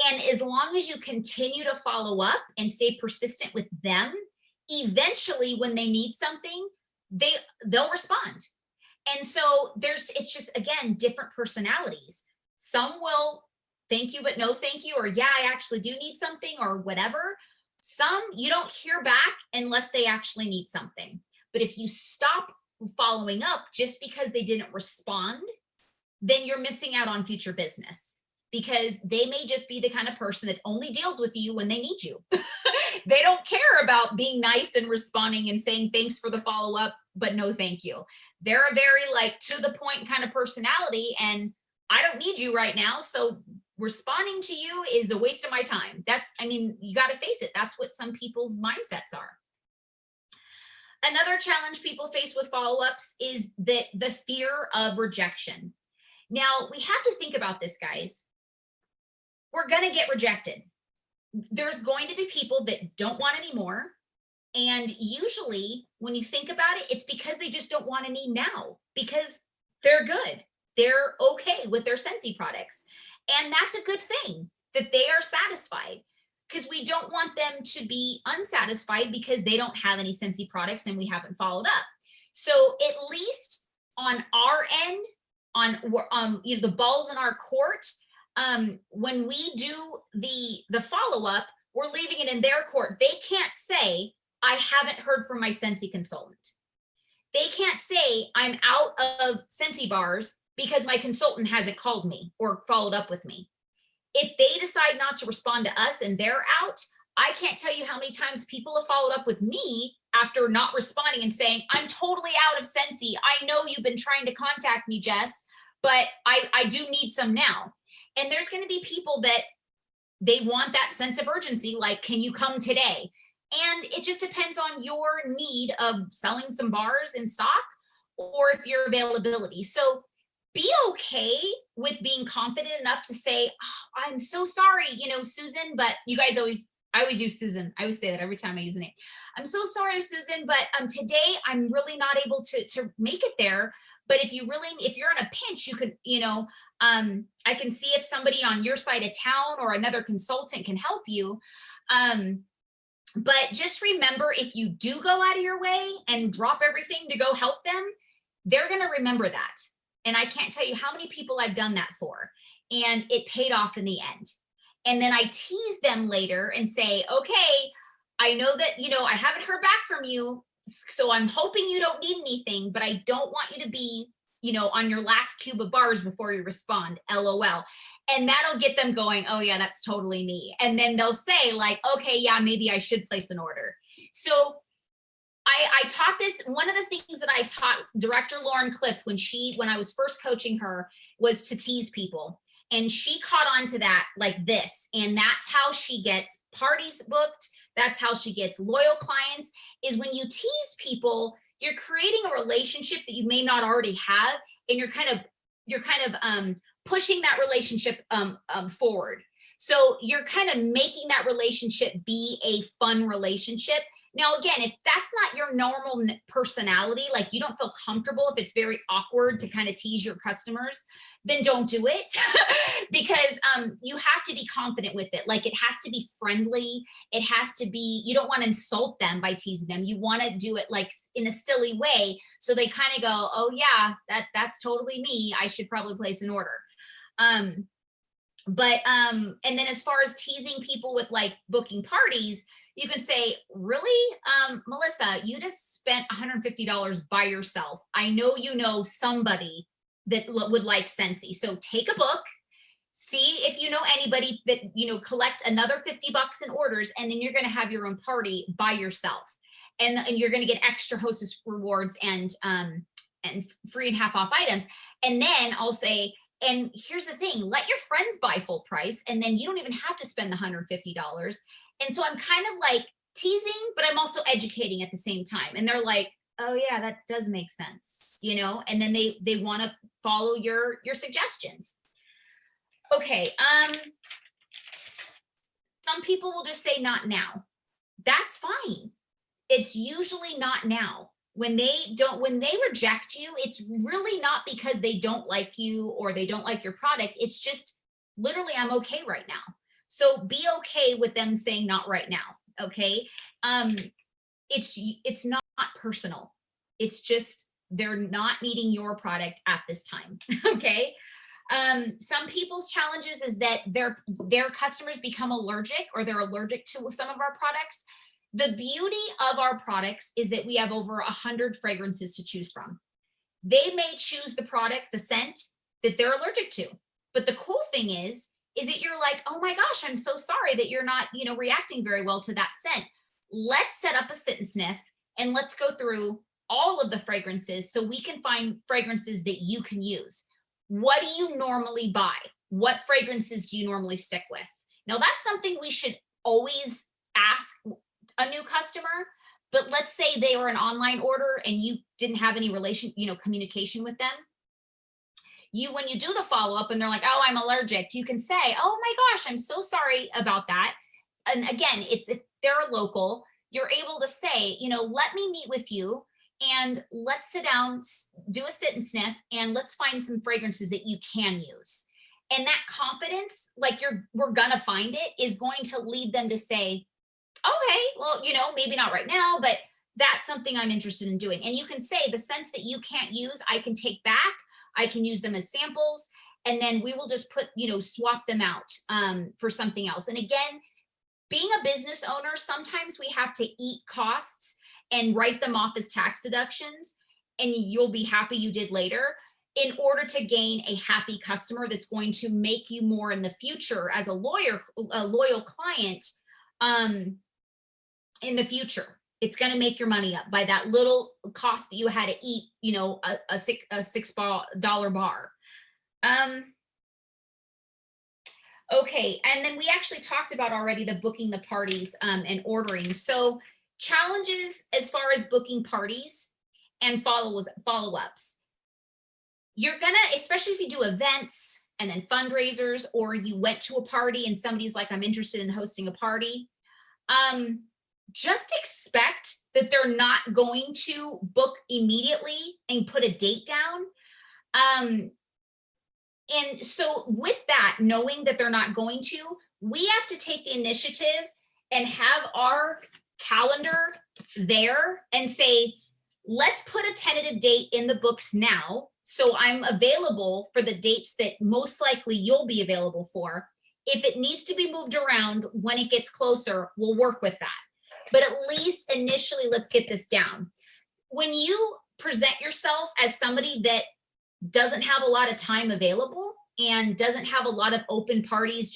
And as long as you continue to follow up and stay persistent with them, eventually when they need something, they'll respond. And so it's just, again, different personalities. Some will thank you, but no thank you, or yeah, I actually do need something, or whatever. Some you don't hear back unless they actually need something. But if you stop following up just because they didn't respond, then you're missing out on future business, because they may just be the kind of person that only deals with you when they need you. They don't care about being nice and responding and saying thanks for the follow-up, but no thank you. They're a very like to the point kind of personality, and I don't need you right now, so responding to you is a waste of my time. You got to face it. That's what some people's mindsets are. Another challenge people face with follow-ups is the fear of rejection. Now, we have to think about this, guys. We're going to get rejected. There's going to be people that don't want any more. And usually when you think about it, it's because they just don't want any now, because they're good. They're okay with their Scentsy products. And that's a good thing, that they are satisfied. because we don't want them to be unsatisfied because they don't have any Scentsy products and we haven't followed up. So at least on our end, the ball's in our court. When we do the follow up, we're leaving it in their court. They can't say, I haven't heard from my Scentsy consultant. They can't say, I'm out of Scentsy bars because my consultant hasn't called me or followed up with me. If they decide not to respond to us and they're out, I can't tell you how many times people have followed up with me after not responding and saying, I'm totally out of Scentsy. I know you've been trying to contact me, Jess, but I do need some now. And there's going to be people that they want that sense of urgency, like, can you come today? And it just depends on your need of selling some bars in stock or if your availability. So be okay with being confident enough to say, oh, I'm so sorry, Susan, but I always use Susan. I always say that every time I use a name. I'm so sorry, Susan, but today I'm really not able to make it there. But if you're in a pinch, you can, I can see if somebody on your side of town or another consultant can help you. But just remember, if you do go out of your way and drop everything to go help them, they're going to remember that. And I can't tell you how many people I've done that for, and it paid off in the end. And then I tease them later and say, okay, I know that, I haven't heard back from you. So I'm hoping you don't need anything, but I don't want you to be, on your last cube of bars before you respond, LOL. And that'll get them going, oh yeah, that's totally me. And then they'll say like, okay, yeah, maybe I should place an order. So I taught this, one of the things that I taught Director Lauren Clift when I was first coaching her was to tease people. And she caught on to that like this. And that's how she gets parties booked. That's how she gets loyal clients, is when you tease people, you're creating a relationship that you may not already have. And you're kind of pushing that relationship forward. So you're kind of making that relationship be a fun relationship. Now, again, if that's not your normal personality, like you don't feel comfortable, if it's very awkward to kind of tease your customers, then don't do it because you have to be confident with it. Like it has to be friendly. It has to be, you don't want to insult them by teasing them. You want to do it like in a silly way. So they kind of go, oh yeah, that's totally me. I should probably place an order. And then as far as teasing people with like booking parties, you can say, really, Melissa, you just spent $150 by yourself. I know you know somebody that would like Scentsy. So take a book, see if you know anybody that, collect another $50 in orders, and then you're going to have your own party by yourself. And you're going to get extra hostess rewards and free and half off items. And then I'll say, and here's the thing, let your friends buy full price, and then you don't even have to spend the $150. And so I'm kind of like teasing, but I'm also educating at the same time. And they're like, oh yeah, that does make sense, and then they want to follow your suggestions. Okay. Some people will just say not now. That's fine. It's usually not now. When they reject you, it's really not because they don't like you or they don't like your product. It's just literally, I'm okay right now. So be okay with them saying not right now. Okay. It's not personal. It's just, they're not needing your product at this time. Okay. Some people's challenges is that their customers become allergic, or they're allergic to some of our products. The beauty of our products is that we have over 100 fragrances to choose from. They may choose the product, the scent that they're allergic to. But the cool thing is that you're like, oh my gosh, I'm so sorry that you're not, reacting very well to that scent. Let's set up a sit and sniff, and let's go through all of the fragrances so we can find fragrances that you can use. What do you normally buy? What fragrances do you normally stick with? Now, that's something we should always ask a new customer. But let's say they were an online order and you didn't have any communication with them. When you do the follow-up and they're like, oh, I'm allergic, you can say, oh my gosh, I'm so sorry about that. And again, if they're local, you're able to say, let me meet with you and let's sit down, do a sit and sniff, and let's find some fragrances that you can use. And that confidence, like we're gonna find it, is going to lead them to say, okay, well, maybe not right now, but that's something I'm interested in doing. And you can say the cents that you can't use, I can take back. I can use them as samples. And then we will just swap them out for something else. And again, being a business owner, sometimes we have to eat costs and write them off as tax deductions. And you'll be happy you did later, in order to gain a happy customer that's going to make you more in the future as a loyal client. In the future, it's going to make your money up by that little cost that you had to eat, a $6 bar. Okay, and then we actually talked about already the booking the parties and ordering. So challenges as far as booking parties and follow-ups. You're gonna, especially if you do events and then fundraisers, or you went to a party and somebody's like, I'm interested in hosting a party. Just expect that they're not going to book immediately and put a date down. And so with that, knowing that they're not going to, we have to take the initiative and have our calendar there and say, let's put a tentative date in the books now. So I'm available for the dates that most likely you'll be available for. If it needs to be moved around when it gets closer, we'll work with that. But at least initially, let's get this down. When you present yourself as somebody that doesn't have a lot of time available and doesn't have a lot of open parties,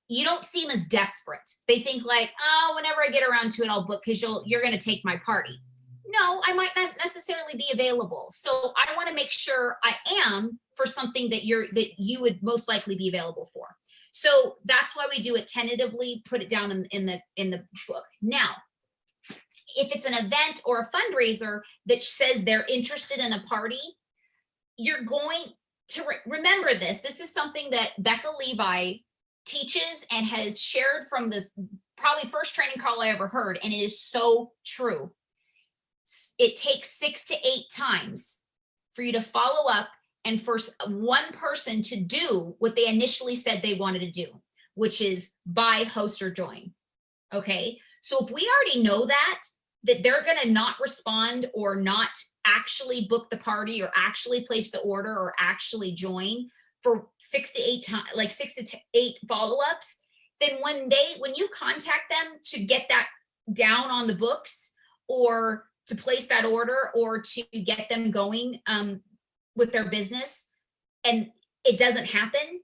you don't seem as desperate. They think like, oh, whenever I get around to it, I'll book because you're going to take my party. No, I might not necessarily be available. So I want to make sure I am for something that you would most likely be available for. So that's why we do it tentatively, put it down in the book. Now, if it's an event or a fundraiser that says they're interested in a party, you're going to remember this. This is something that Becca Levi teaches and has shared from this probably first training call I ever heard. And it is so true. It takes 6 to 8 times for you to follow up and for one person to do what they initially said they wanted to do, which is buy, host, or join. Okay. So if we already know that they're going to not respond or not actually book the party or actually place the order or actually join for 6 to 8 times, like 6 to 8 follow-ups, then when you contact them to get that down on the books or to place that order or to get them going with their business and it doesn't happen,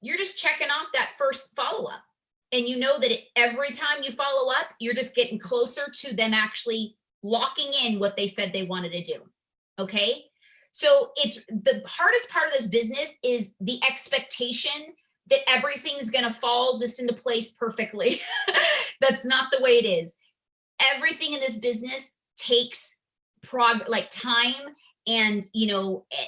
you're just checking off that first follow-up. And you know that every time you follow up, you're just getting closer to them actually locking in what they said they wanted to do. Okay. So it's the hardest part of this business is the expectation that everything's going to fall just into place perfectly. That's not the way it is. Everything in this business takes time and,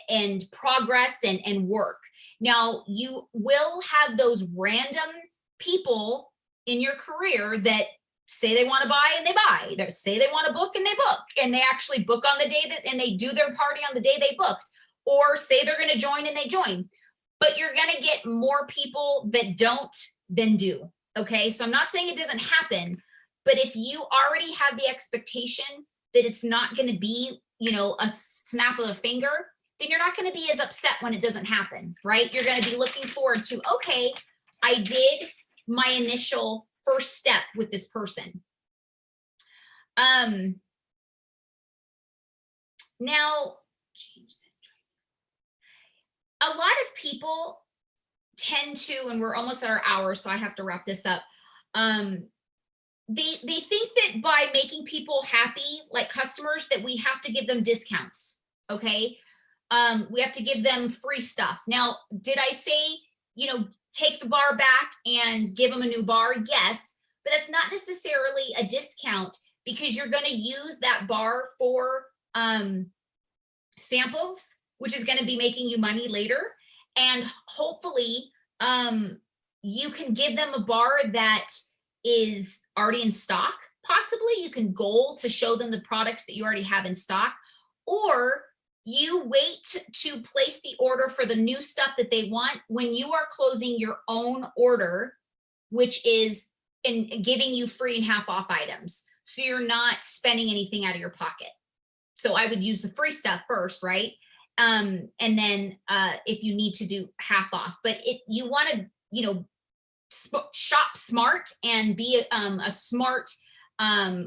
and progress and work. Now you will have those random people in your career that say they want to buy and they buy, they say they want to book and they book, and they actually book on the day and they do their party on the day they booked, or say they're going to join and they join. But you're going to get more people that don't than do. Okay. So I'm not saying it doesn't happen, but if you already have the expectation that it's not going to be, a snap of a finger, then you're not going to be as upset when it doesn't happen, right? You're going to be looking forward to, okay, I did my initial first step with this person. Now, a lot of people tend to, and we're almost at our hour, so I have to wrap this up. They think that by making people happy, like customers, that we have to give them discounts. Okay. We have to give them free stuff. Now, did I say, take the bar back and give them a new bar? Yes, but that's not necessarily a discount because you're going to use that bar for samples, which is going to be making you money later. And hopefully you can give them a bar that is already in stock. Possibly you can goal to show them the products that you already have in stock, or you wait to place the order for the new stuff that they want when you are closing your own order, which is in giving you free and half off items. So you're not spending anything out of your pocket. So I would use the free stuff first, right? And then if you need to do half off, but you want to, you know, shop smart and be a smart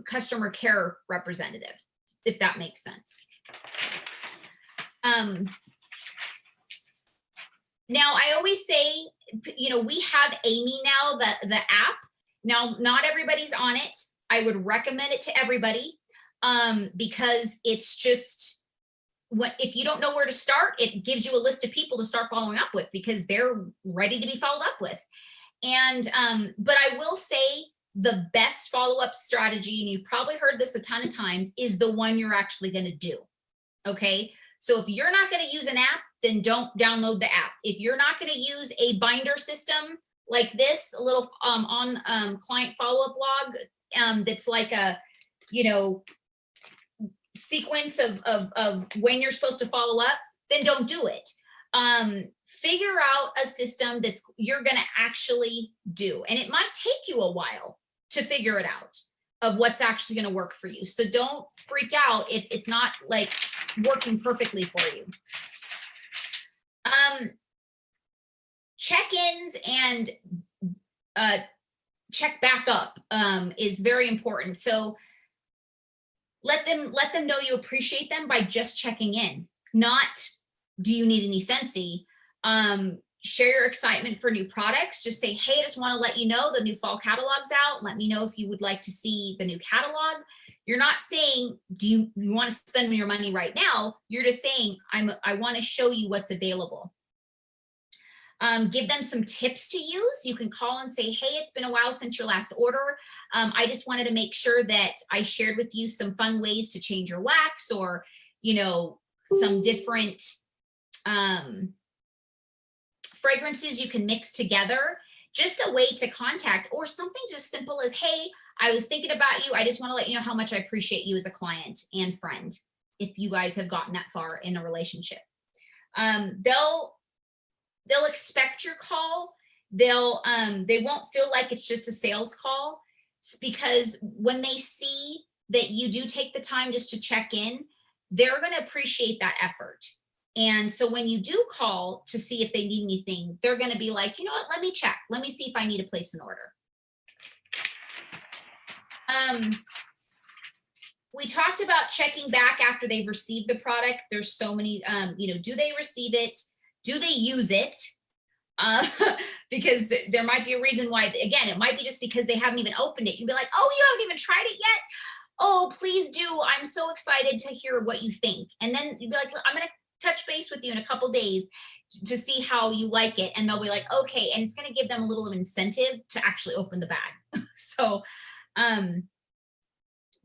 customer care representative, if that makes sense. Now I always say, you know, we have Amy now, the app. Now, not everybody's on it. I would recommend it to everybody because it's just, if you don't know where to start, it gives you a list of people to start following up with because they're ready to be followed up with. And, but I will say the best follow-up strategy, and you've probably heard this a ton of times, is the one you're actually going to do. Okay. So if you're not going to use an app, then don't download the app. If you're not going to use a binder system like this, a little on client follow-up log that's like a, you know, sequence of when you're supposed to follow up, then don't do it. Figure out a system that's you're going to actually do. And it might take you a while to figure it out of what's actually going to work for you. So don't freak out if it's not like working perfectly for you. Check-ins and check back up is very important. So let them know you appreciate them by just checking in, not do you need any Scentsy? Share your excitement for new products. Just say, hey, I just want to let you know the new fall catalog's out. Let me know if you would like to see the new catalog. You're not saying, do you want to spend your money right now? You're just saying, I want to show you what's available. Give them some tips to use. You can call and say, hey, it's been a while since your last order. I just wanted to make sure that I shared with you some fun ways to change your wax, or, you know, some different fragrances you can mix together. Just a way to contact, or something just simple as, hey, I was thinking about you. I just want to let you know how much I appreciate you as a client and friend, if you guys have gotten that far in a relationship. They'll expect your call. They won't feel like it's just a sales call, because when they see that you do take the time just to check in, they're going to appreciate that effort. And so when you do call to see if they need anything, they're going to be like, you know what, let me check. Let me see if I need to place an order. We talked about checking back after they've received the product. There's so many, you know, do they receive it? Do they use it? Because there might be a reason why, again, it might be just because they haven't even opened it. You'd be like, oh, you haven't even tried it yet? Oh, please do. I'm so excited to hear what you think. And then you'd be like, I'm going to touch base with you in a couple days to see how you like it. And they'll be like, okay. And it's going to give them a little of incentive to actually open the bag. So,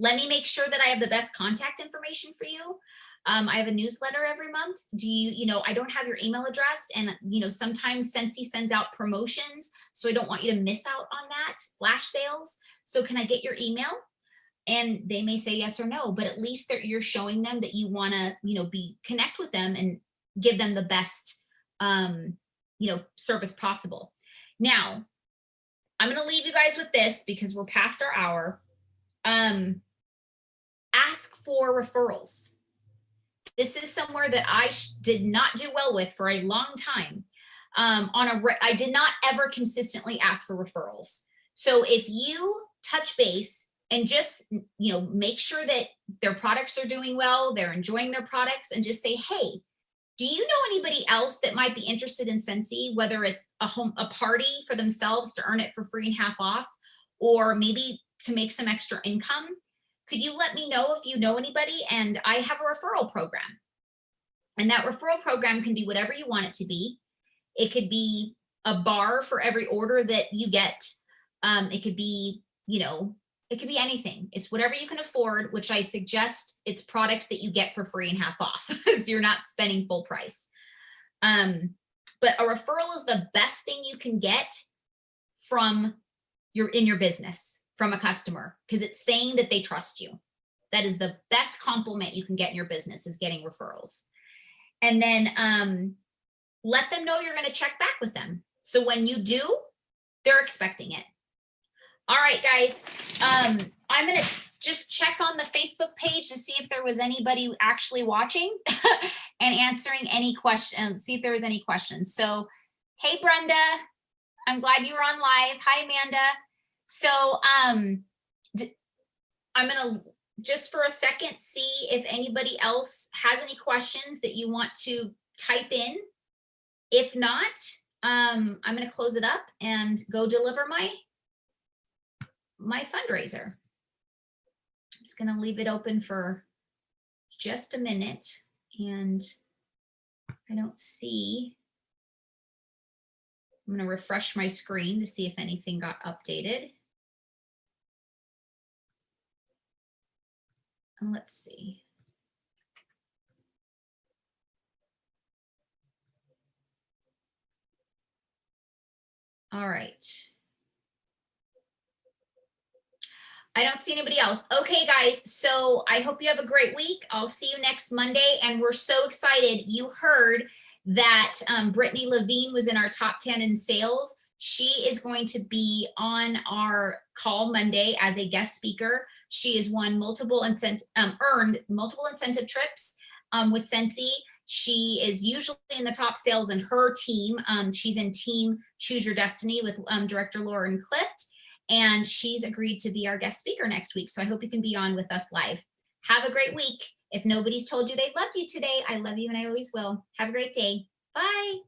let me make sure that I have the best contact information for you. I have a newsletter every month. You know, I don't have your email address, and, you know, sometimes Scentsy sends out promotions. So I don't want you to miss out on that flash sales. So can I get your email? And they may say yes or no, but at least you're showing them that you want to, you know, connect with them and give them the best, you know, service possible. Now, I'm going to leave you guys with this because we're past our hour. Ask for referrals. This is somewhere that I did not do well with for a long time. I did not ever consistently ask for referrals. So if you touch base and just, you know, make sure that their products are doing well, they're enjoying their products, and just say, hey, do you know anybody else that might be interested in Scentsy, whether it's a party for themselves to earn it for free and half off, or maybe to make some extra income? Could you let me know if you know anybody? And I have a referral program. And that referral program can be whatever you want it to be. It could be a bar for every order that you get. It could be, you know, it could be anything. It's whatever you can afford, which I suggest it's products that you get for free and half off, because you're not spending full price. But a referral is the best thing you can get from in your business, from a customer, because it's saying that they trust you. That is the best compliment you can get in your business, is getting referrals. And then let them know you're going to check back with them. So when you do, they're expecting it. All right, guys. I'm going to just check on the Facebook page to see if there was anybody actually watching and answering any questions, see if there was any questions. So, hey, Brenda, I'm glad you were on live. Hi, Amanda. So I'm going to just for a second see if anybody else has any questions that you want to type in. If not, I'm going to close it up and go deliver my fundraiser. I'm just going to leave it open for just a minute, and I don't see. I'm going to refresh my screen to see if anything got updated. And let's see. All right. I don't see anybody else. Okay, guys. So I hope you have a great week. I'll see you next Monday. And we're so excited. You heard that Brittany Levine was in our top 10 in sales. She is going to be on our call Monday as a guest speaker. She has won multiple earned multiple incentive trips with Scentsy. She is usually in the top sales in her team. She's in team Choose Your Destiny with Director Lauren Clift. And she's agreed to be our guest speaker next week. So I hope you can be on with us live. Have a great week. If nobody's told you they loved you today, I love you and I always will. Have a great day. Bye.